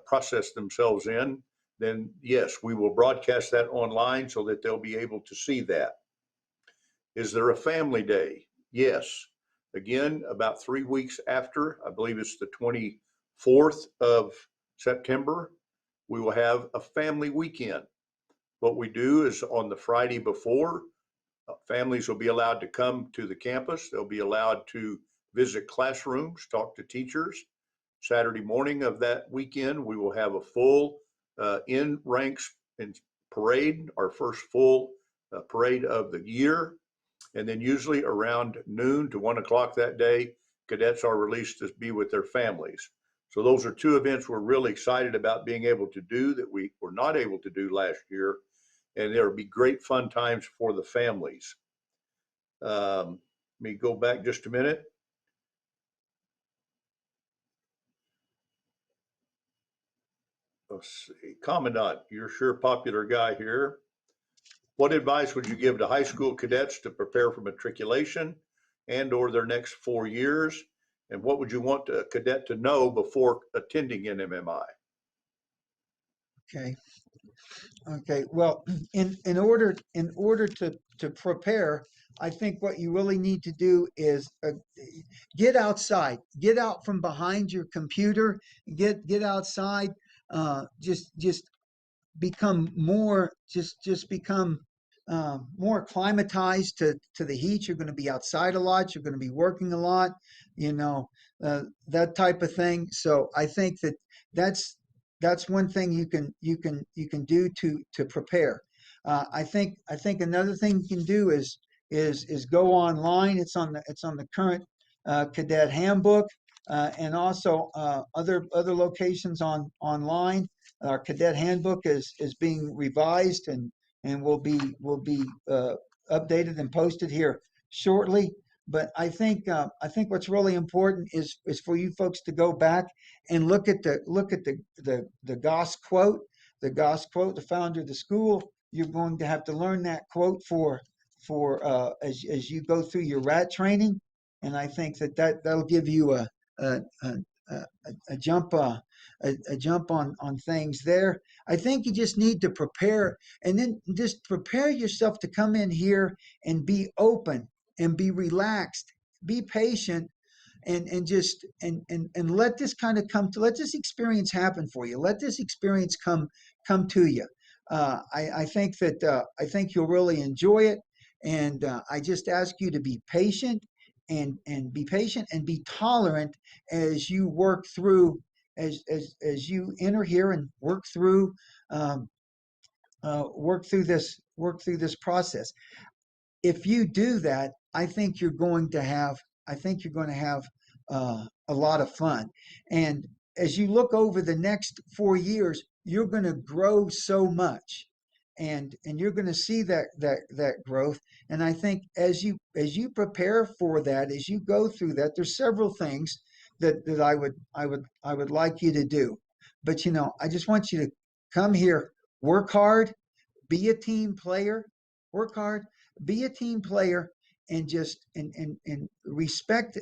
process themselves in, then yes, we will broadcast that online so that they'll be able to see that. Is there a family day? Yes. Again, about 3 weeks after, I believe it's the 24th of September, we will have a family weekend. What we do is on the Friday before, families will be allowed to come to the campus. They'll be allowed to visit classrooms, talk to teachers. Saturday morning of that weekend, we will have a full in ranks and parade, our first full parade of the year. And then usually around noon to 1 o'clock that day, cadets are released to be with their families. So those are two events we're really excited about being able to do that we were not able to do last year. And there'll be great fun times for the families. Let me go back just a minute. Let's see, Commandant, you're sure a popular guy here. What advice would you give to high school cadets to prepare for matriculation and or their next 4 years? And what would you want a cadet to know before attending NMMI? Okay. Okay. Well, in order to prepare, I think what you really need to do is get outside, get out from behind your computer, get outside, just become more just become more acclimatized to the heat. You're going to be outside a lot. You're going to be working a lot, you know, that type of thing. So I think that's one thing you can do to prepare. I think another thing you can do is go online. It's on the current cadet handbook, and also other locations online. Our cadet handbook is being revised and will be updated and posted here shortly. But I think what's really important is for you folks to go back and look at the Goss quote, the founder of the school. You're going to have to learn that quote as you go through your rat training, and I think that'll give you a jump on things there. I think you just need to prepare, and then just prepare yourself to come in here and be open and be relaxed, be patient, and let this kind of let this experience happen for you. Let this experience come to you. I think you'll really enjoy it, and I just ask you to be patient and be patient and be tolerant as you work through as you enter here and um, work through this process. If you do that, I think you're going to have a lot of fun. And as you look over the next 4 years, you're going to grow so much, and you're going to see that growth. And I think as you prepare for that, as you go through that, there's several things that I would like you to do. But I just want you to come here, work hard, be a team player, work hard, be a team player, and respect,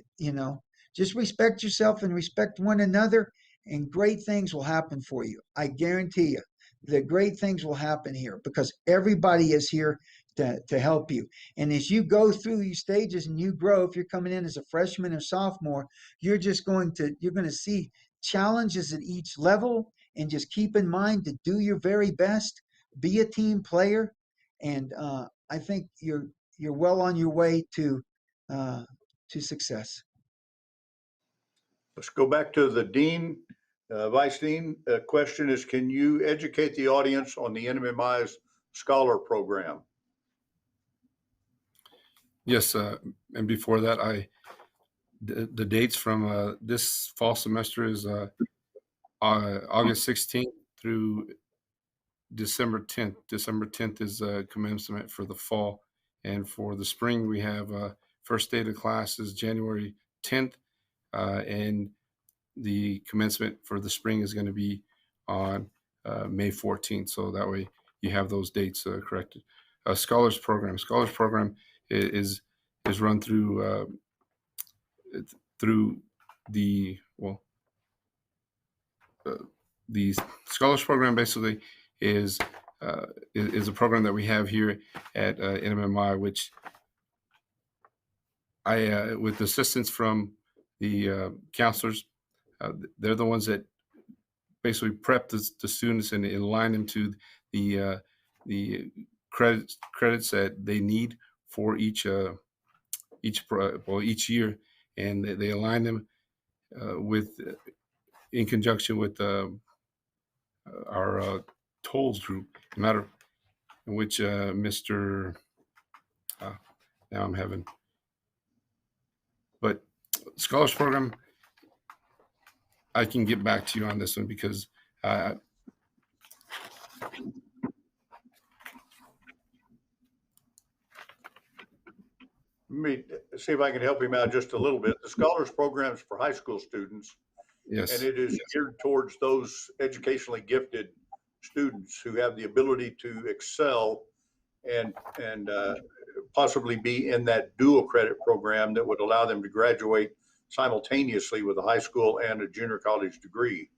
just respect yourself and respect one another, and great things will happen for you. I guarantee you that great things will happen here because everybody is here to help you. And as you go through these stages and you grow, if you're coming in as a freshman or sophomore, you're going to see challenges at each level, and just keep in mind to do your very best, be a team player, and I think you're well on your way to success. Let's go back to the dean, vice dean. Question is, can you educate the audience on the NMMI's scholar program? Yes, and before that, the dates from this fall semester is August 16th through December 10th. December 10th is commencement for the fall, and for the spring we have first day of class is January 10th, and the commencement for the spring is going to be on May 14th. So that way you have those dates corrected. Scholars program is run through the the scholars program. Basically is a program that we have here at NMMI, which I with assistance from the counselors, they're the ones that basically prep the students and align them to the credits that they need for each year, and they align them with in conjunction with our tolls group, matter in which Mr. Now I'm having, but scholars program, I can get back to you on this one because Let me see if I can help him out just a little bit. The Scholars Program is for high school students, and Yes. it is geared towards those educationally gifted students who have the ability to excel and possibly be in that dual credit program that would allow them to graduate simultaneously with a high school and a junior college degree.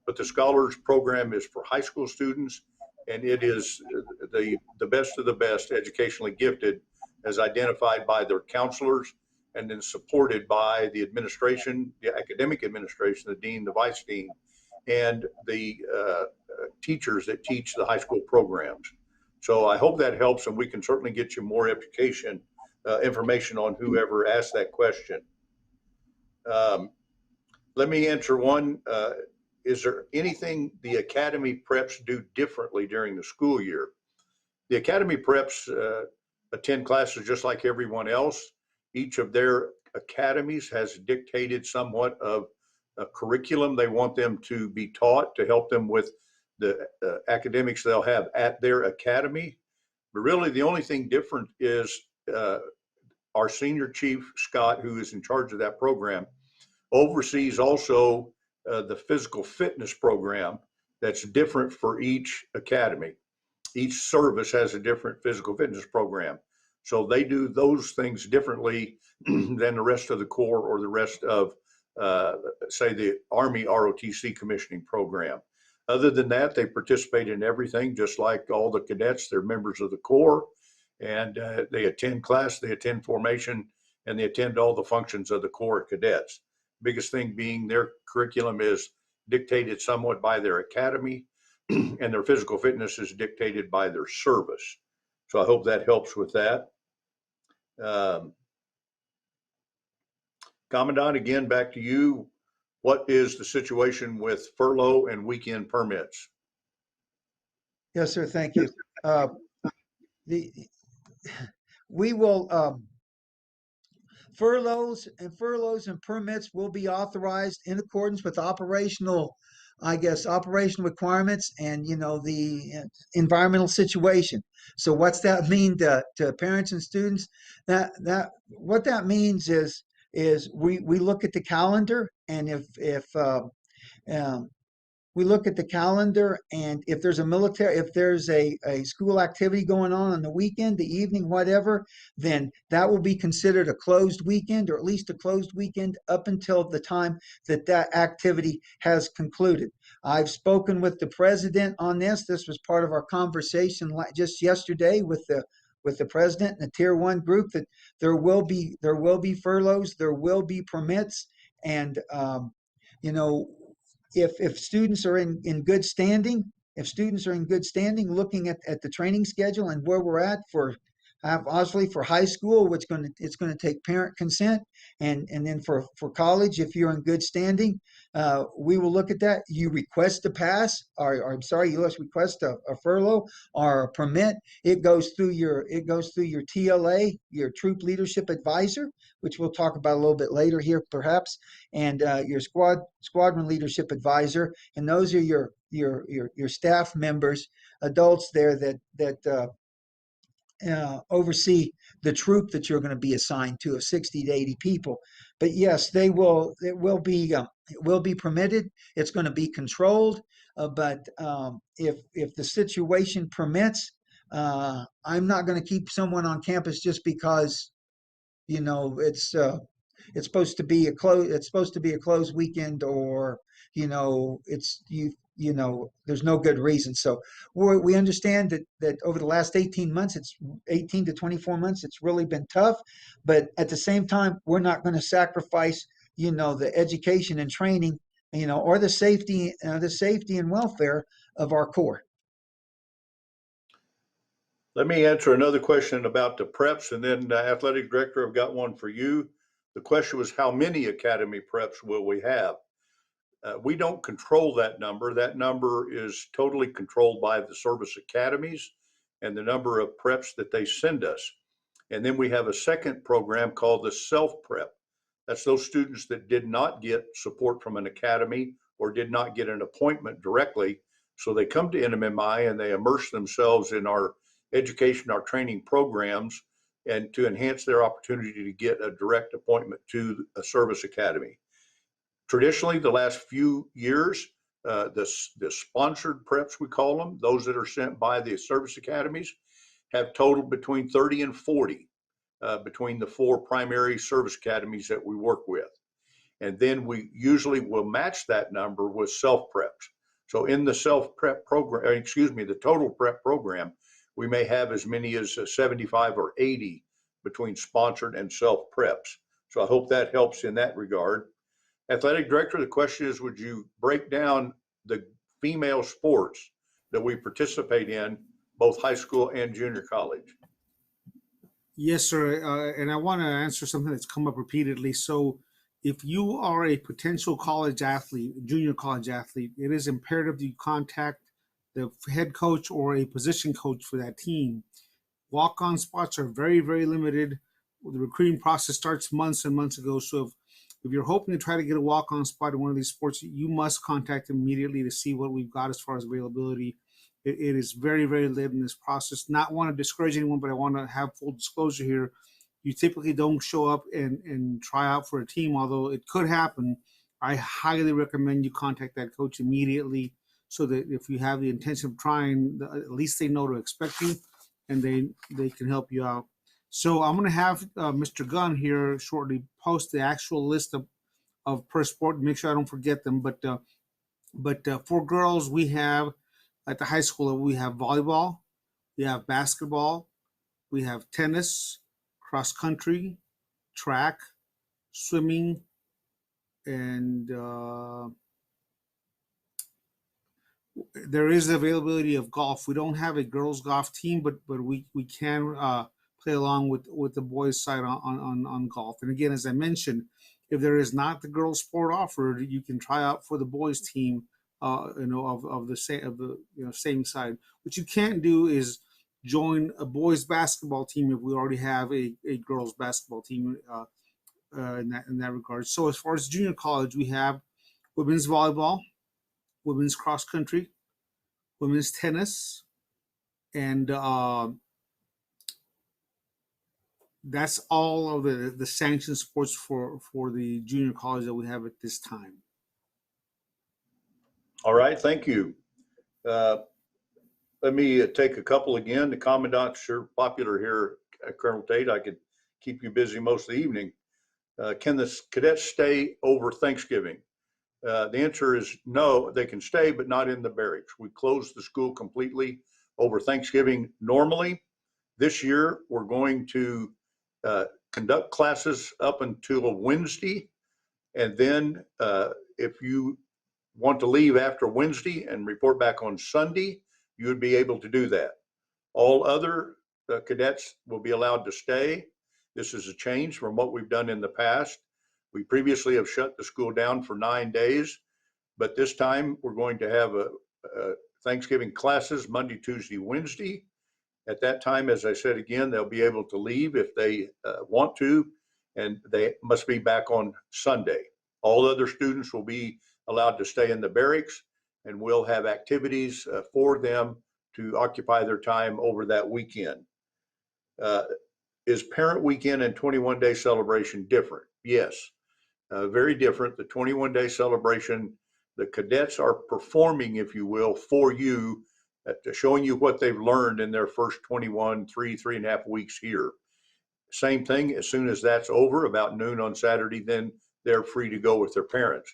But the Scholars Program is for high school students, and it is the best of the best educationally gifted as identified by their counselors and then supported by the administration, the academic administration, the dean, the vice dean, and the teachers that teach the high school programs. So I hope that helps, and we can certainly get you more information on whoever asked that question. Let me answer one. Is there anything the Academy preps do differently during the school year? The Academy preps attend classes just like everyone else. Each of their academies has dictated somewhat of a curriculum they want them to be taught to help them with the academics they'll have at their academy. But really, the only thing different is our senior chief, Scott, who is in charge of that program, oversees also the physical fitness program that's different for each academy. Each service has a different physical fitness program. So they do those things differently than the rest of the Corps or the rest of, say, the Army ROTC commissioning program. Other than that, they participate in everything, just like all the cadets. They're members of the Corps, and they attend class, they attend formation, and they attend all the functions of the Corps cadets. Biggest thing being their curriculum is dictated somewhat by their academy, and their physical fitness is dictated by their service. So I hope that helps with that. Commandant, again, back to you. What is the situation with furlough and weekend permits? Yes, sir. Thank you. We will furloughs and permits will be authorized in accordance with operational requirements and the environmental situation. So what's that mean to parents and students? That what that means is we look at the calendar, and if we look at the calendar, and if there's a school activity going on the weekend, the evening, whatever, then that will be considered a closed weekend, or at least a closed weekend up until the time that activity has concluded. I've spoken with the president on this. This was part of our conversation just yesterday with the president and the tier 1 group, that there will be furloughs, there will be permits, and if students are in good standing, looking at the training schedule and where we're at obviously for high school, it's going to take parent consent, and then for college, if you're in good standing, we will look at that. You request a pass, or I'm sorry, you request a furlough or a permit. It goes through your TLA, your Troop Leadership Advisor, which we'll talk about a little bit later here, perhaps, and your Squadron Leadership Advisor, and those are your staff members, adults there that oversee the troop that you're going to be assigned to, of 60 to 80 people. But yes, it will be permitted. It's going to be controlled. But if the situation permits, I'm not going to keep someone on campus just because it's supposed to be a closed weekend, or there's no good reason. So we understand that over the last 18 months, it's 18 to 24 months, it's really been tough. But at the same time, we're not going to sacrifice the education and training, or the safety and welfare of our Corps. Let me answer another question about the preps, and then Athletic Director, I've got one for you. The question was, how many academy preps will we have? We don't control that number. That number is totally controlled by the service academies and the number of preps that they send us. And then we have a second program called the self-prep. That's those students that did not get support from an academy or did not get an appointment directly. So they come to NMMI and they immerse themselves in our education, our training programs and to enhance their opportunity to get a direct appointment to a service academy. Traditionally, the last few years, the sponsored preps, we call them, those that are sent by the service academies, have totaled between 30 and 40 between the 4 primary service academies that we work with. And then we usually will match that number with self-preps. So in the self-prep program, the total prep program, we may have as many as 75 or 80 between sponsored and self-preps. So I hope that helps in that regard. Athletic Director, the question is, would you break down the female sports that we participate in, both high school and junior college? Yes, sir. And I want to answer something that's come up repeatedly. So if you are a potential college athlete, junior college athlete, it is imperative that you contact the head coach or a position coach for that team. Walk-on spots are very, very limited. The recruiting process starts months and months ago. So if you're hoping to try to get a walk-on spot in one of these sports, you must contact them immediately to see what we've got as far as availability. It is very, very late in this process. Not want to discourage anyone, but I want to have full disclosure here. You typically don't show up and try out for a team, although it could happen. I highly recommend you contact that coach immediately so that if you have the intention of trying, at least they know to expect you and they can help you out. So I'm going to have Mr. Gunn here shortly post the actual list of per sport and make sure I don't forget them. But for girls, we have at the high school, we have volleyball, we have basketball, we have tennis, cross country, track, swimming, and there is availability of golf. We don't have a girls golf team, but we can play along with the boys side on golf. And again, as I mentioned, if there is not the girls sport offered, you can try out for the boys team. Of the same side. What you can't do is join a boys basketball team if we already have a girls basketball team in that regard. So as far as junior college, we have women's volleyball, women's cross country, women's tennis, and that's all of the sanctioned sports for the junior college that we have at this time. All right, thank you. Let me take a couple again. The Commandant's sure popular here at Colonel Tate. I could keep you busy most of the evening. Can the cadets stay over Thanksgiving? The answer is no, they can stay, but not in the barracks. We closed the school completely over Thanksgiving normally. This year, we're going to conduct classes up until Wednesday. And then if you want to leave after Wednesday and report back on Sunday, you would be able to do that. All other cadets will be allowed to stay. This is a change from what we've done in the past. We previously have shut the school down for 9 days, but this time we're going to have a Thanksgiving classes Monday, Tuesday, Wednesday. At that time, as I said again, they'll be able to leave if they want to, and they must be back on Sunday. All other students will be allowed to stay in the barracks, and we'll have activities for them to occupy their time over that weekend. Is Parent Weekend and 21-day celebration different? Yes, very different. The 21-day celebration, the cadets are performing, if you will, for you, showing you what they've learned in their first 3 and a half weeks here. Same thing, as soon as that's over, about noon on Saturday, then they're free to go with their parents.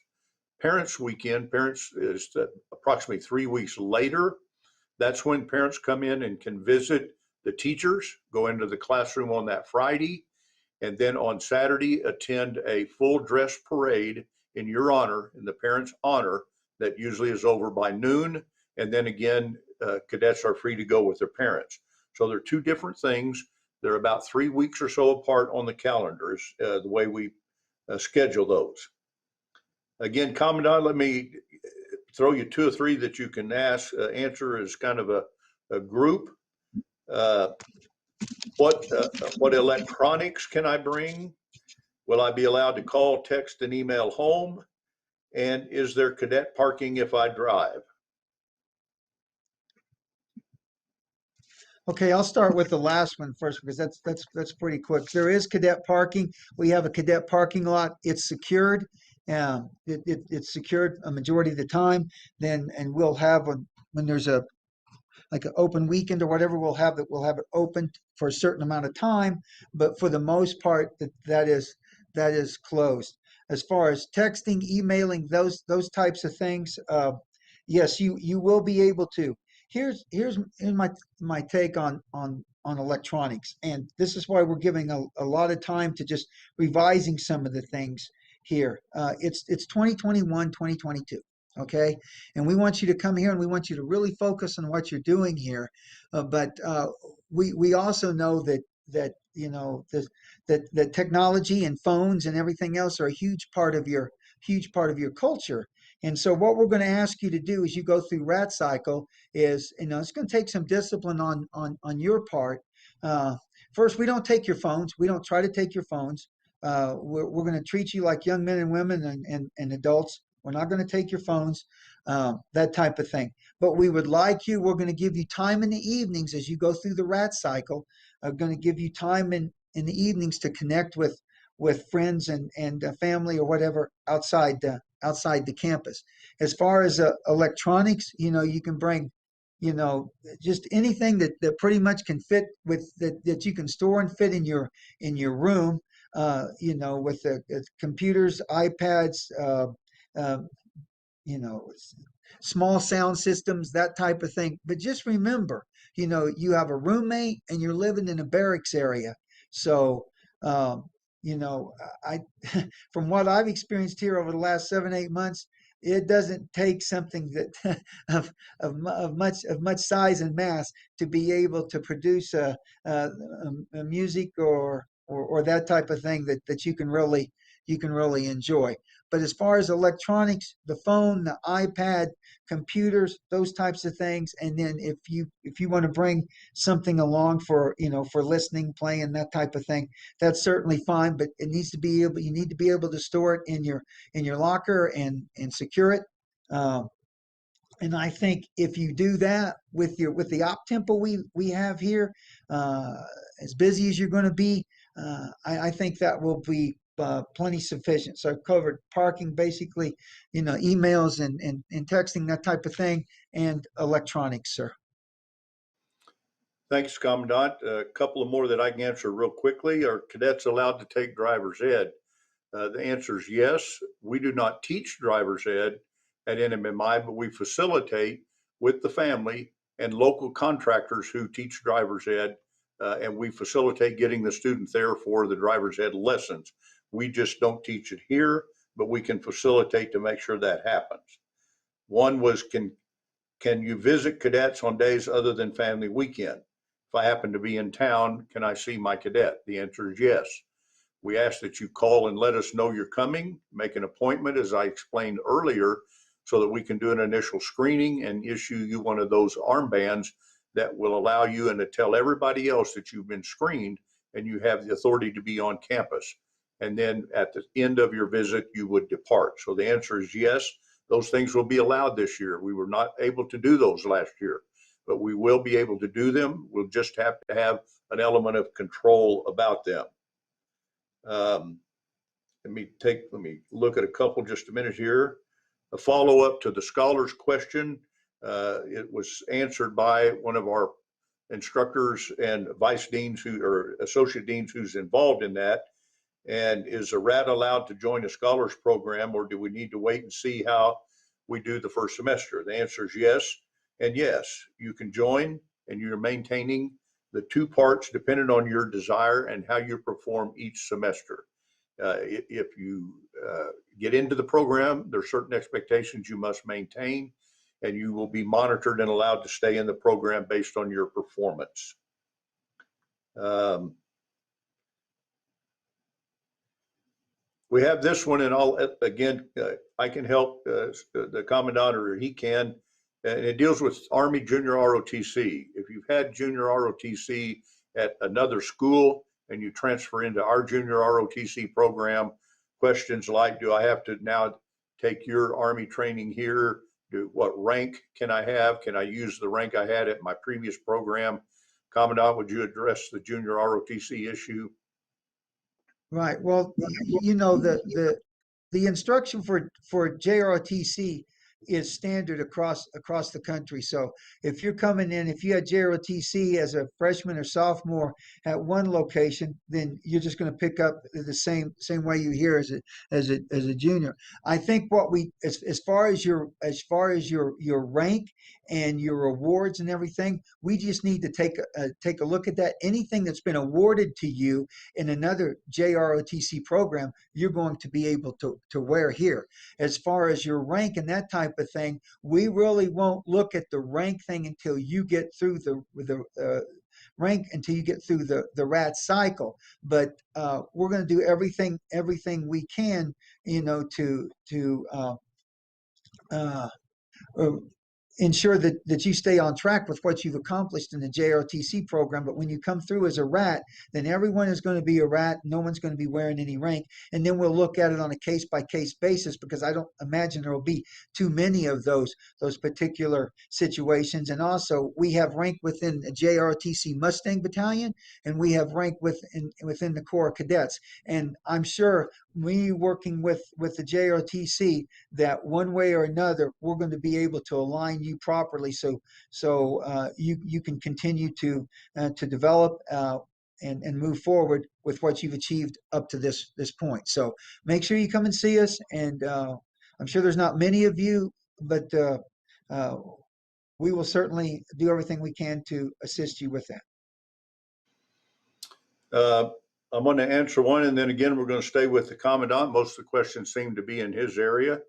Parents Weekend, parents is approximately 3 weeks later. That's when parents come in and can visit the teachers, go into the classroom on that Friday, and then on Saturday attend a full dress parade in your honor, in the parents' honor, that usually is over by noon. And then again, cadets are free to go with their parents. So they're two different things. They're about 3 weeks or so apart on the calendars, the way we schedule those. Again, Commandant, let me throw you 2 or 3 that you can answer as kind of a group. What electronics can I bring? Will I be allowed to call, text, and email home? And is there cadet parking if I drive? Okay, I'll start with the last one first because that's pretty quick. There is cadet parking. We have a cadet parking lot. It's secured. It's secured a majority of the time. Then and we'll have when there's a like an open weekend or whatever, we'll have it open for a certain amount of time. But for the most part, that is closed. As far as texting, emailing, those types of things, yes, you will be able to. Here's my take on electronics, and this is why we're giving a lot of time to just revising some of the things here. It's 2021, 2022. Okay. And we want you to come here and we want you to really focus on what you're doing here. But we also know that you know that technology and phones and everything else are a huge part of your culture. And so what we're going to ask you to do as you go through rat cycle is, it's going to take some discipline on your part. First, we don't take your phones. We don't try to take your phones. We're going to treat you like young men and women and adults. We're not going to take your phones, that type of thing. But we're going to give you time in the evenings as you go through the rat cycle. I'm going to give you time in the evenings to connect with friends and family or whatever outside the campus. As far as electronics, you can bring, just anything that pretty much can fit with that you can store and fit in your room. With the computers, iPads. Uh, Small sound systems, that type of thing. But just remember, you have a roommate and you're living in a barracks area. So, um, I, from what I've experienced here over the last 7, 8 months, it doesn't take something that of much size and mass to be able to produce a music or that type of thing that you can really enjoy. But as far as electronics, the phone, the iPad, computers, those types of things, and then if you want to bring something along for for listening, playing, that type of thing, that's certainly fine. But you need to be able to store it in your locker and secure it. And I think if you do that with the op tempo we have here, uh, as busy as you're going to be, I think that will be plenty sufficient. So I've covered parking, basically, emails and texting, that type of thing, and electronics, sir. Thanks, Commandant. A couple of more that I can answer real quickly. Are cadets allowed to take driver's ed? The answer is yes. We do not teach driver's ed at NMMI, but we facilitate with the family and local contractors who teach driver's ed, and we facilitate getting the student there for the driver's ed lessons. We just don't teach it here, but we can facilitate to make sure that happens. One was, can you visit cadets on days other than family weekend? If I happen to be in town, can I see my cadet? The answer is yes. We ask that you call and let us know you're coming, make an appointment, as I explained earlier, so that we can do an initial screening and issue you one of those armbands that will allow you and to tell everybody else that you've been screened and you have the authority to be on campus. And then at the end of your visit, you would depart. So the answer is yes, those things will be allowed this year. We were not able to do those last year, but we will be able to do them. We'll just have to have an element of control about them. Let me look at a couple just a minute here. A follow-up to the scholars question. It was answered by one of our instructors and vice deans or associate deans who's involved in that. And is a rat allowed to join a scholars program, or do we need to wait and see how we do the first semester? The answer is yes. And yes, you can join, and you're maintaining the two parts depending on your desire and how you perform each semester. If you get into the program, there are certain expectations you must maintain, and you will be monitored and allowed to stay in the program based on your performance. We have this one, and I can help the commandant, or he can, and it deals with Army Junior ROTC. If you've had Junior ROTC at another school and you transfer into our Junior ROTC program, questions like, do I have to now take your Army training here? What rank can I have? Can I use the rank I had at my previous program? Commandant, would you address the junior ROTC issue? Right. Well, you know, the instruction for JROTC is standard across the country. So if you're coming in, if you had JROTC as a freshman or sophomore at one location, then you're just going to pick up the same way you hear as a junior. I think what we as far as your rank and your awards and everything, we just need to take a look at that. Anything that's been awarded to you in another JROTC program, you're going to be able to wear here. As far as your rank and that type of thing, we really won't look at the rank thing until you get through the rank, until you get through the rat cycle. But we're going to do everything we can, you know, to uh, uh, ensure that you stay on track with what you've accomplished in the JRTC program. But when you come through as a rat, then everyone is going to be a rat. No one's going to be wearing any rank. And then we'll look at it on a case-by-case basis, because I don't imagine there will be too many of those particular situations. And also, we have rank within the JRTC Mustang Battalion, and we have rank within the Corps of Cadets. And I'm sure we working with the JRTC, that one way or another, we're going to be able to align you properly, so you can continue to develop and move forward with what you've achieved up to this point. So make sure you come and see us, and I'm sure there's not many of you, but we will certainly do everything we can to assist you with that. I'm going to answer one, and then again, we're going to stay with the Commandant. Most of the questions seem to be in his area.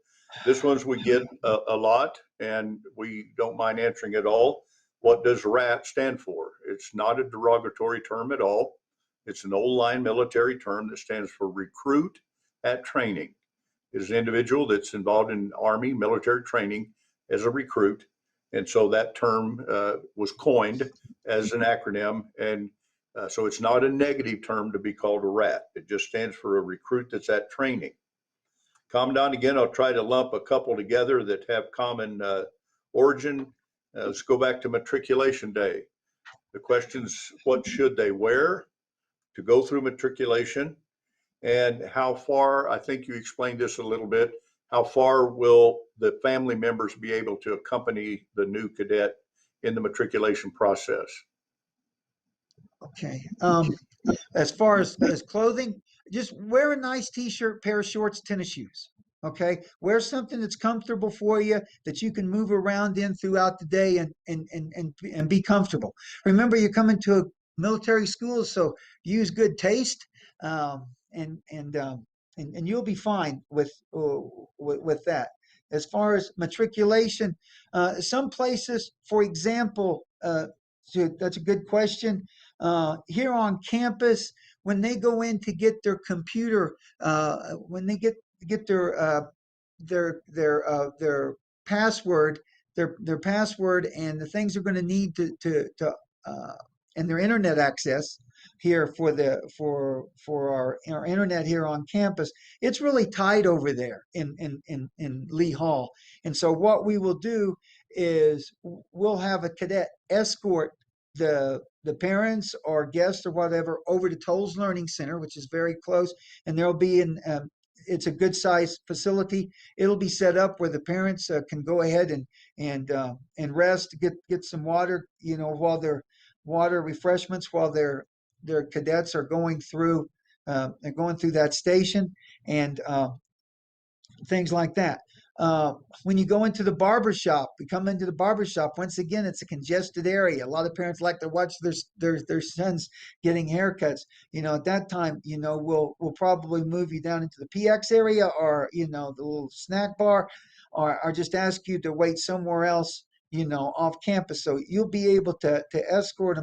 This one's we get a lot, and we don't mind answering it all. What does RAT stand for? It's not a derogatory term at all. It's an old line military term that stands for Recruit at Training. It's an individual that's involved in Army military training as a recruit. And so that term was coined as an acronym. And so it's not a negative term to be called a RAT. It just stands for a recruit that's at training. Commandant, again, I'll try to lump a couple together that have common origin. Let's go back to Matriculation Day. The question's, what should they wear to go through matriculation? And how far, I think you explained this a little bit, how far will the family members be able to accompany the new cadet in the matriculation process? Okay. As far as clothing, just wear a nice t-shirt, pair of shorts, tennis shoes. Okay. Wear something that's comfortable for you, that you can move around in throughout the day and be comfortable. Remember, you're coming to a military school, so use good taste, and you'll be fine with that. As far as matriculation, some places, for example, so that's a good question. Here on campus, when they go in to get their computer, when they get their password, their password, and the things they're going to need to and their internet access here for our internet here on campus, it's really tight over there in Lee Hall. And so what we will do is we'll have a cadet escort the parents or guests or whatever over to Tolles Learning Center, which is very close, and there'll be it's a good sized facility. It'll be set up where the parents can go ahead and rest, get some water, while their water refreshments while their cadets are going through that station, and things like that. When you go into the barber shop, we come into the barber shop. Once again, it's a congested area. A lot of parents like to watch their sons getting haircuts. At that time, we'll probably move you down into the PX area, or the little snack bar, or just ask you to wait somewhere else, off campus. So you'll be able to escort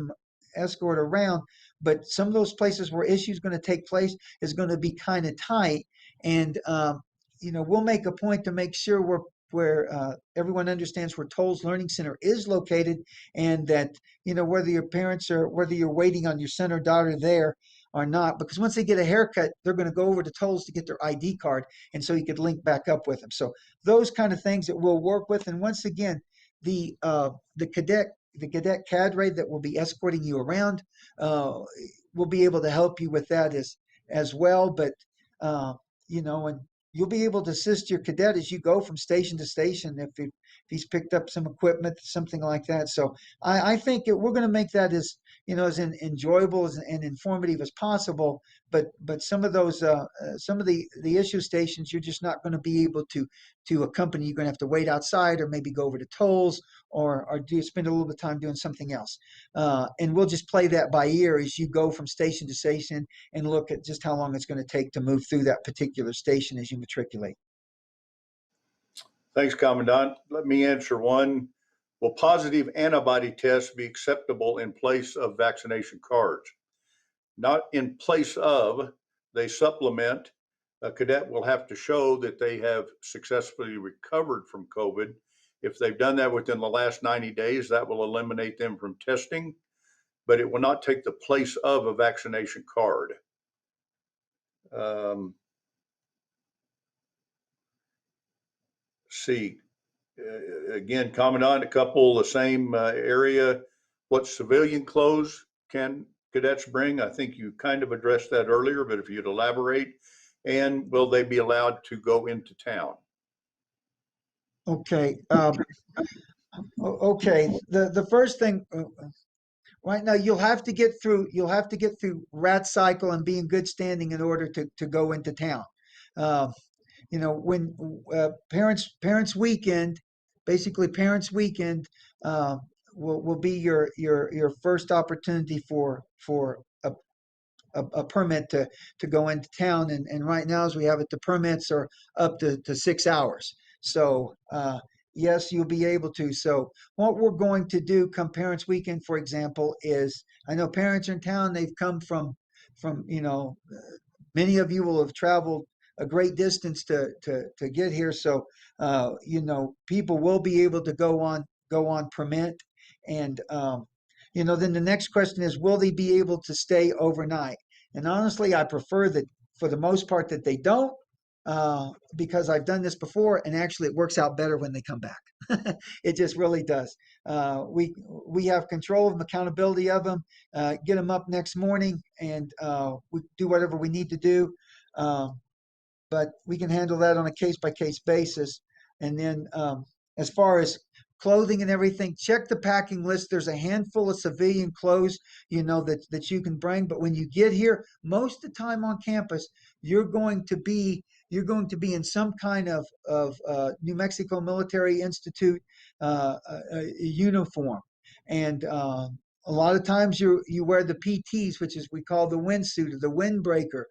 around. But some of those places where issues going to take place is going to be kind of tight, and we'll make a point to make sure where everyone understands where Tolles Learning Center is located, and that whether your parents or whether you're waiting on your son or daughter there or not, because once they get a haircut, they're going to go over to Tolles to get their ID card, and so you could link back up with them. So those kind of things that we'll work with. And once again, the cadet the cadet cadre that will be escorting you around will be able to help you with that as well. But and you'll be able to assist your cadet as you go from station to station if he's picked up some equipment, something like that. So I think we're going to make that as as enjoyable and informative as possible. But some of those some of the issue stations you're just not going to be able to accompany. You're going to have to wait outside or maybe go over to tolls or do spend a little bit of time doing something else. And we'll just play that by ear as you go from station to station and look at just how long it's going to take to move through that particular station as you matriculate. Thanks, Commandant. Let me answer one. Will positive antibody tests be acceptable in place of vaccination cards? Not in place of, they supplement. A cadet will have to show that they have successfully recovered from COVID. If they've done that within the last 90 days, that will eliminate them from testing, but it will not take the place of a vaccination card. See, again, Commandant, a couple, the same area. What civilian clothes can cadets bring? I think you kind of addressed that earlier, but if you'd elaborate. And will they be allowed to go into town? Okay. Okay. The first thing right now you'll have to get through rat cycle and be in good standing in order to go into town. When parents weekend, basically parents weekend will be your first opportunity for a permit to go into town. And right now, as we have it, the permits are up to 6 hours. So yes, you'll be able to. So what we're going to do come Parents Weekend, for example, is I know parents are in town. They've come from many of you will have traveled a great distance to get here. So people will be able to go on permit. And then the next question is, will they be able to stay overnight? And honestly, I prefer that for the most part that they don't, because I've done this before, and actually it works out better when they come back. It just really does. We have control of them, accountability of them, get them up next morning, and we do whatever we need to do. But we can handle that on a case-by-case basis. And then as far as clothing and everything, check the packing list. There's a handful of civilian clothes, that you can bring. But when you get here, most of the time on campus, you're going to be in some kind of New Mexico Military Institute uniform. And a lot of times you wear the PTs, which is we call the windsuit or the windbreaker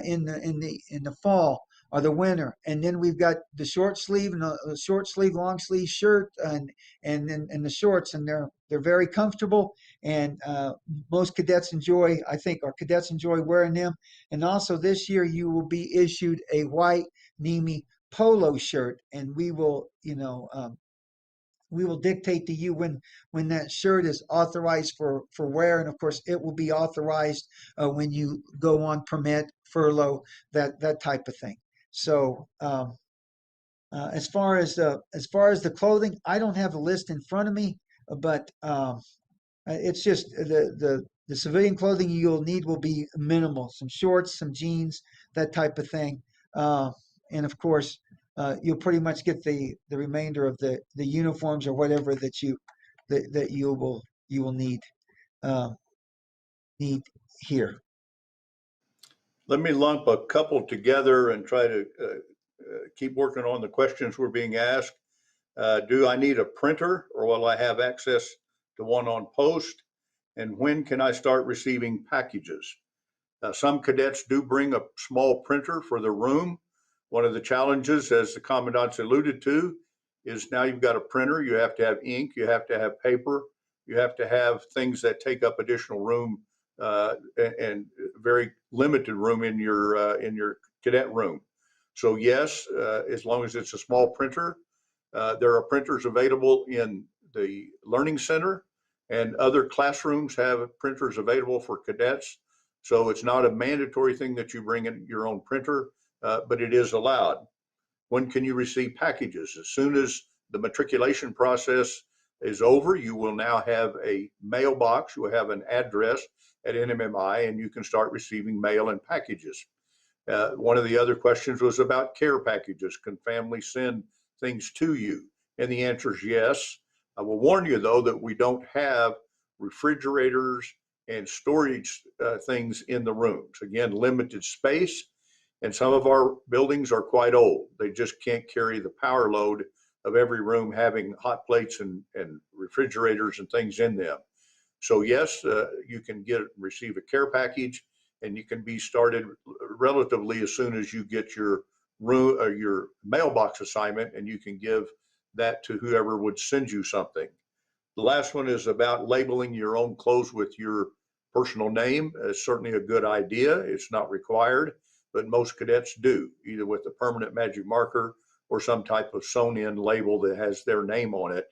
in the fall or the winter. And then we've got the short sleeve and the short sleeve, long sleeve shirt and the shorts, and they're very comfortable. And most cadets enjoy, I think our cadets enjoy wearing them. And also this year you will be issued a white NMMI polo shirt, and we will dictate to you when that shirt is authorized for wear. And of course, it will be authorized when you go on permit, furlough, that type of thing. So as far as the clothing, I don't have a list in front of me, but it's just the civilian clothing you'll need will be minimal: some shorts, some jeans, that type of thing. And of course, you'll pretty much get the remainder of the uniforms or whatever that you will need here. Let me lump a couple together and try to keep working on the questions we're being asked. Do I need a printer, or will I have access to one on post? And when can I start receiving packages? Some cadets do bring a small printer for the room. One of the challenges, as the commandant's alluded to, is now you've got a printer, you have to have ink, you have to have paper, you have to have things that take up additional room and very limited room in your cadet room. So yes, as long as it's a small printer, there are printers available in the Learning Center, and other classrooms have printers available for cadets. So it's not a mandatory thing that you bring in your own printer, but it is allowed. When can you receive packages? As soon as the matriculation process is over, you will now have a mailbox. You will have an address at NMMI, and you can start receiving mail and packages. One of the other questions was about care packages. Can families send things to you? And the answer is yes. I will warn you, though, that we don't have refrigerators and storage things in the rooms. Again, limited space, and some of our buildings are quite old. They just can't carry the power load of every room having hot plates and refrigerators and things in them. So yes, you can receive a care package, and you can be started relatively as soon as you get your mailbox assignment, and you can give that to whoever would send you something. The last one is about labeling your own clothes with your personal name. It's certainly a good idea. It's not required, but most cadets do, either with a permanent magic marker or some type of sewn-in label that has their name on it.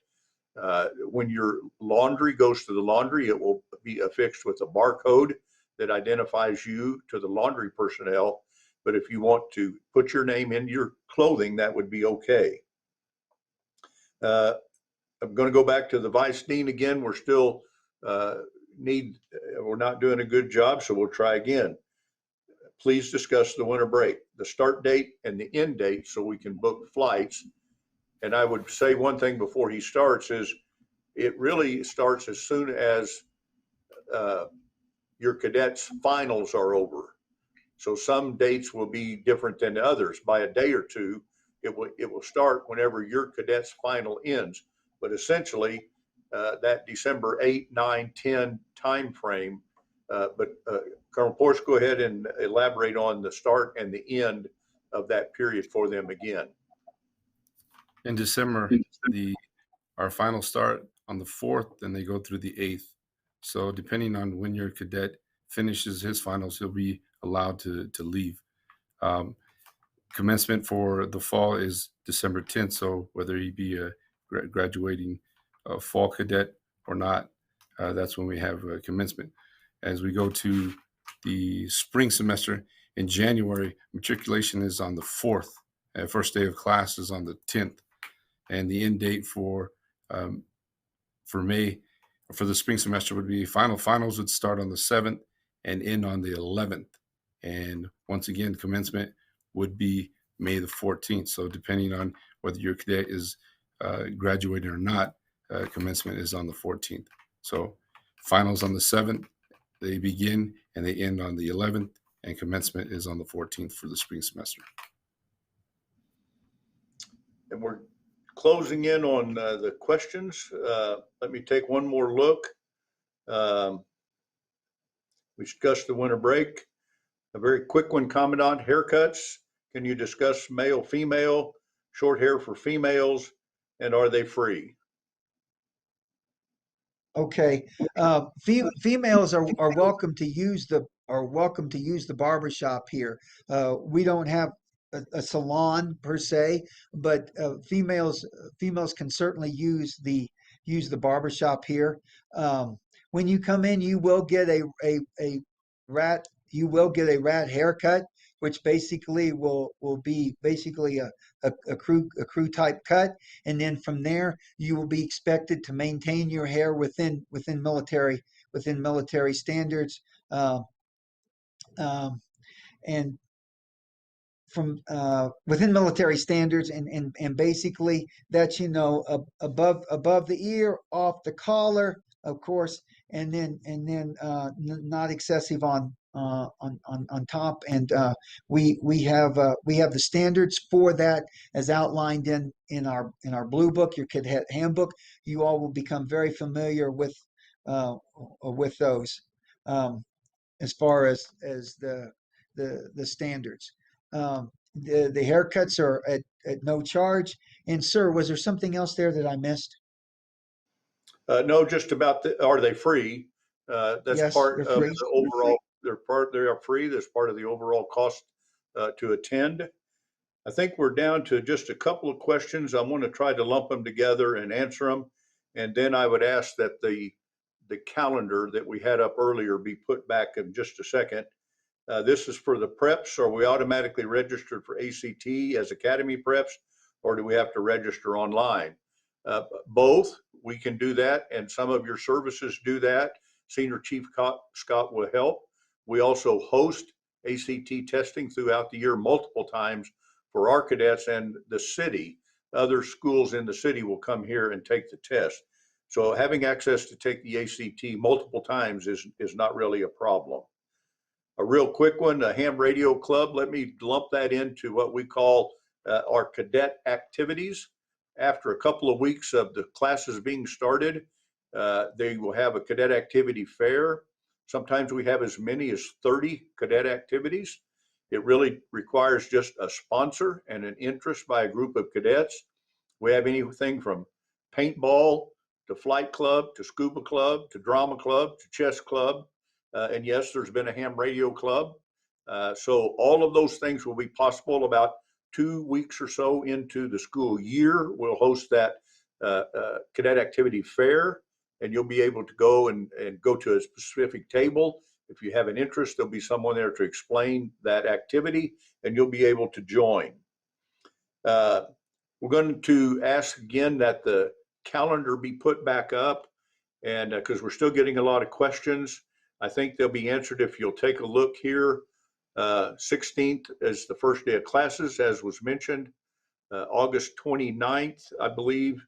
When your laundry goes to the laundry, it will be affixed with a barcode that identifies you to the laundry personnel. But if you want to put your name in your clothing, that would be okay. I'm going to go back to the vice dean again. We're still we're not doing a good job, so we'll try again. Please discuss the winter break, the start date and the end date, so we can book flights. And I would say one thing before he starts is it really starts as soon as your cadets finals are over. So some dates will be different than others by a day or two. It will start whenever your cadets final ends, but essentially that December 8, 9, 10 time frame. But Colonel Porce, go ahead and elaborate on the start and the end of that period for them again. In December, our final start on the 4th, and they go through the 8th. So depending on when your cadet finishes his finals, he'll be allowed to leave. Commencement for the fall is December 10th. So whether he be a graduating fall cadet or not, that's when we have commencement. As we go to the spring semester in January, matriculation is on the 4th. First day of class is on the 10th. And the end date for May, for the spring semester, would be finals would start on the 7th and end on the 11th. And once again, commencement would be May the 14th. So depending on whether your cadet is graduating or not, commencement is on the 14th. So finals on the 7th, they begin and they end on the 11th, and commencement is on the 14th for the spring semester. And we're closing in on the questions. Let me take one more look. We discussed the winter break. A very quick one, Commandant, haircuts. Can you discuss male, female, short hair for females, and are they free? Okay, females are welcome to use the barbershop here. We don't have a salon per se, but females can certainly use the barbershop here. When you come in, you will get a rat haircut, which basically will be basically a crew type cut, and then from there you will be expected to maintain your hair within military standards, and from within military standards, and basically that's above the ear, off the collar, of course, and then not excessive on top. And we have the standards for that as outlined in our blue book, your cadet handbook. You all will become very familiar with those as far as the standards. The haircuts are at no charge. And sir, was there something else there that I missed? No, just about are they free? That's Yes, part they're of free. the overall. They are free. That's part of the overall cost to attend. I think we're down to just a couple of questions. I want to try to lump them together and answer them, and then I would ask that the calendar that we had up earlier be put back in just a second. This is for the preps. Are we automatically registered for ACT as Academy preps, or do we have to register online? Both, we can do that, and some of your services do that. Senior Chief Scott will help. We also host ACT testing throughout the year multiple times for our cadets and the city. Other schools in the city will come here and take the test. So having access to take the ACT multiple times is not really a problem. A real quick one, a ham radio club, let me lump that into what we call our cadet activities. After a couple of weeks of the classes being started, they will have a cadet activity fair. Sometimes we have as many as 30 cadet activities. It really requires just a sponsor and an interest by a group of cadets. We have anything from paintball to flight club to scuba club to drama club to chess club. And yes, there's been a ham radio club. So all of those things will be possible. About 2 weeks or so into the school year, we'll host that cadet activity fair, and you'll be able to go and go to a specific table. If you have an interest, there'll be someone there to explain that activity, and you'll be able to join. We're going to ask again that the calendar be put back up, and because we're still getting a lot of questions. I think they'll be answered if you'll take a look here. 16th is the first day of classes, as was mentioned. August 29th, I believe.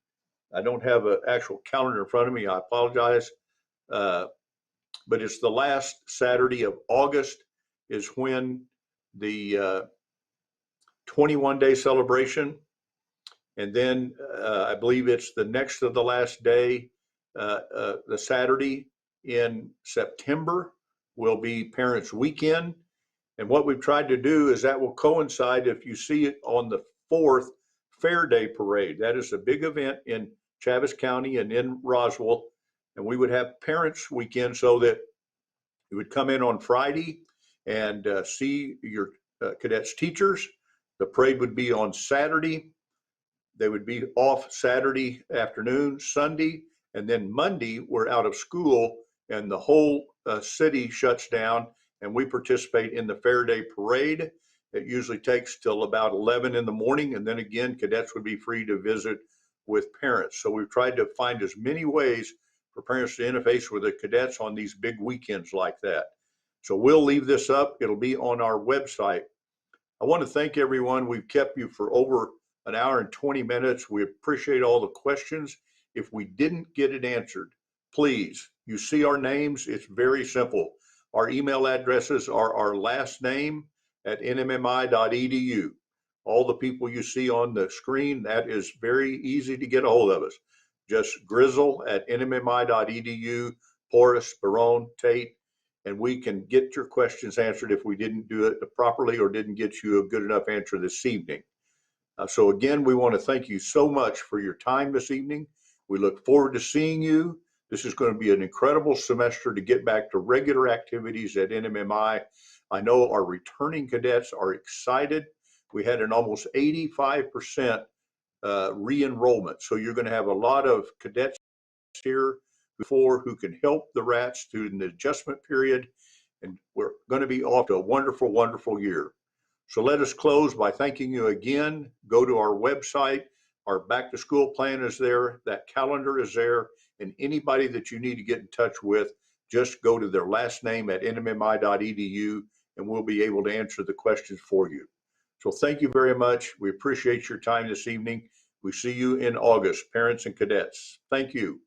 I don't have an actual calendar in front of me. I apologize. But it's the last Saturday of August is when the 21-day celebration. And then I believe it's the next to the last day, the Saturday in September will be Parents' Weekend. And what we've tried to do is that will coincide, if you see it on the 4th, Fair Day Parade. That is a big event in Chaves County and in Roswell. And we would have Parents' Weekend so that you would come in on Friday and see your cadets' teachers. The parade would be on Saturday. They would be off Saturday afternoon, Sunday, and then Monday we're out of school and the whole city shuts down and we participate in the Fair Day Parade. It usually takes till about 11 in the morning, and then again, cadets would be free to visit with parents. So we've tried to find as many ways for parents to interface with the cadets on these big weekends like that. So we'll leave this up. It'll be on our website. I want to thank everyone. We've kept you for over an hour and 20 minutes. We appreciate all the questions. If we didn't get it answered, please, you see our names. It's very simple. Our email addresses are our last name at nmmi.edu. All the people you see on the screen, that is very easy to get a hold of us. Just Grizzle at nmmi.edu, Porras, Barone, Tate, and we can get your questions answered if we didn't do it properly or didn't get you a good enough answer this evening. So again, we want to thank you so much for your time this evening. We look forward to seeing you. This is going to be an incredible semester to get back to regular activities at NMMI. I know our returning cadets are excited. We had an almost 85% re-enrollment. So you're going to have a lot of cadets here before who can help the RATs through the adjustment period. And we're going to be off to a wonderful, wonderful year. So let us close by thanking you again. Go to our website. Our back to school plan is there. That calendar is there. And anybody that you need to get in touch with, just go to their last name at nmmi.edu and we'll be able to answer the questions for you. So thank you very much. We appreciate your time this evening. We see you in August, parents and cadets. Thank you.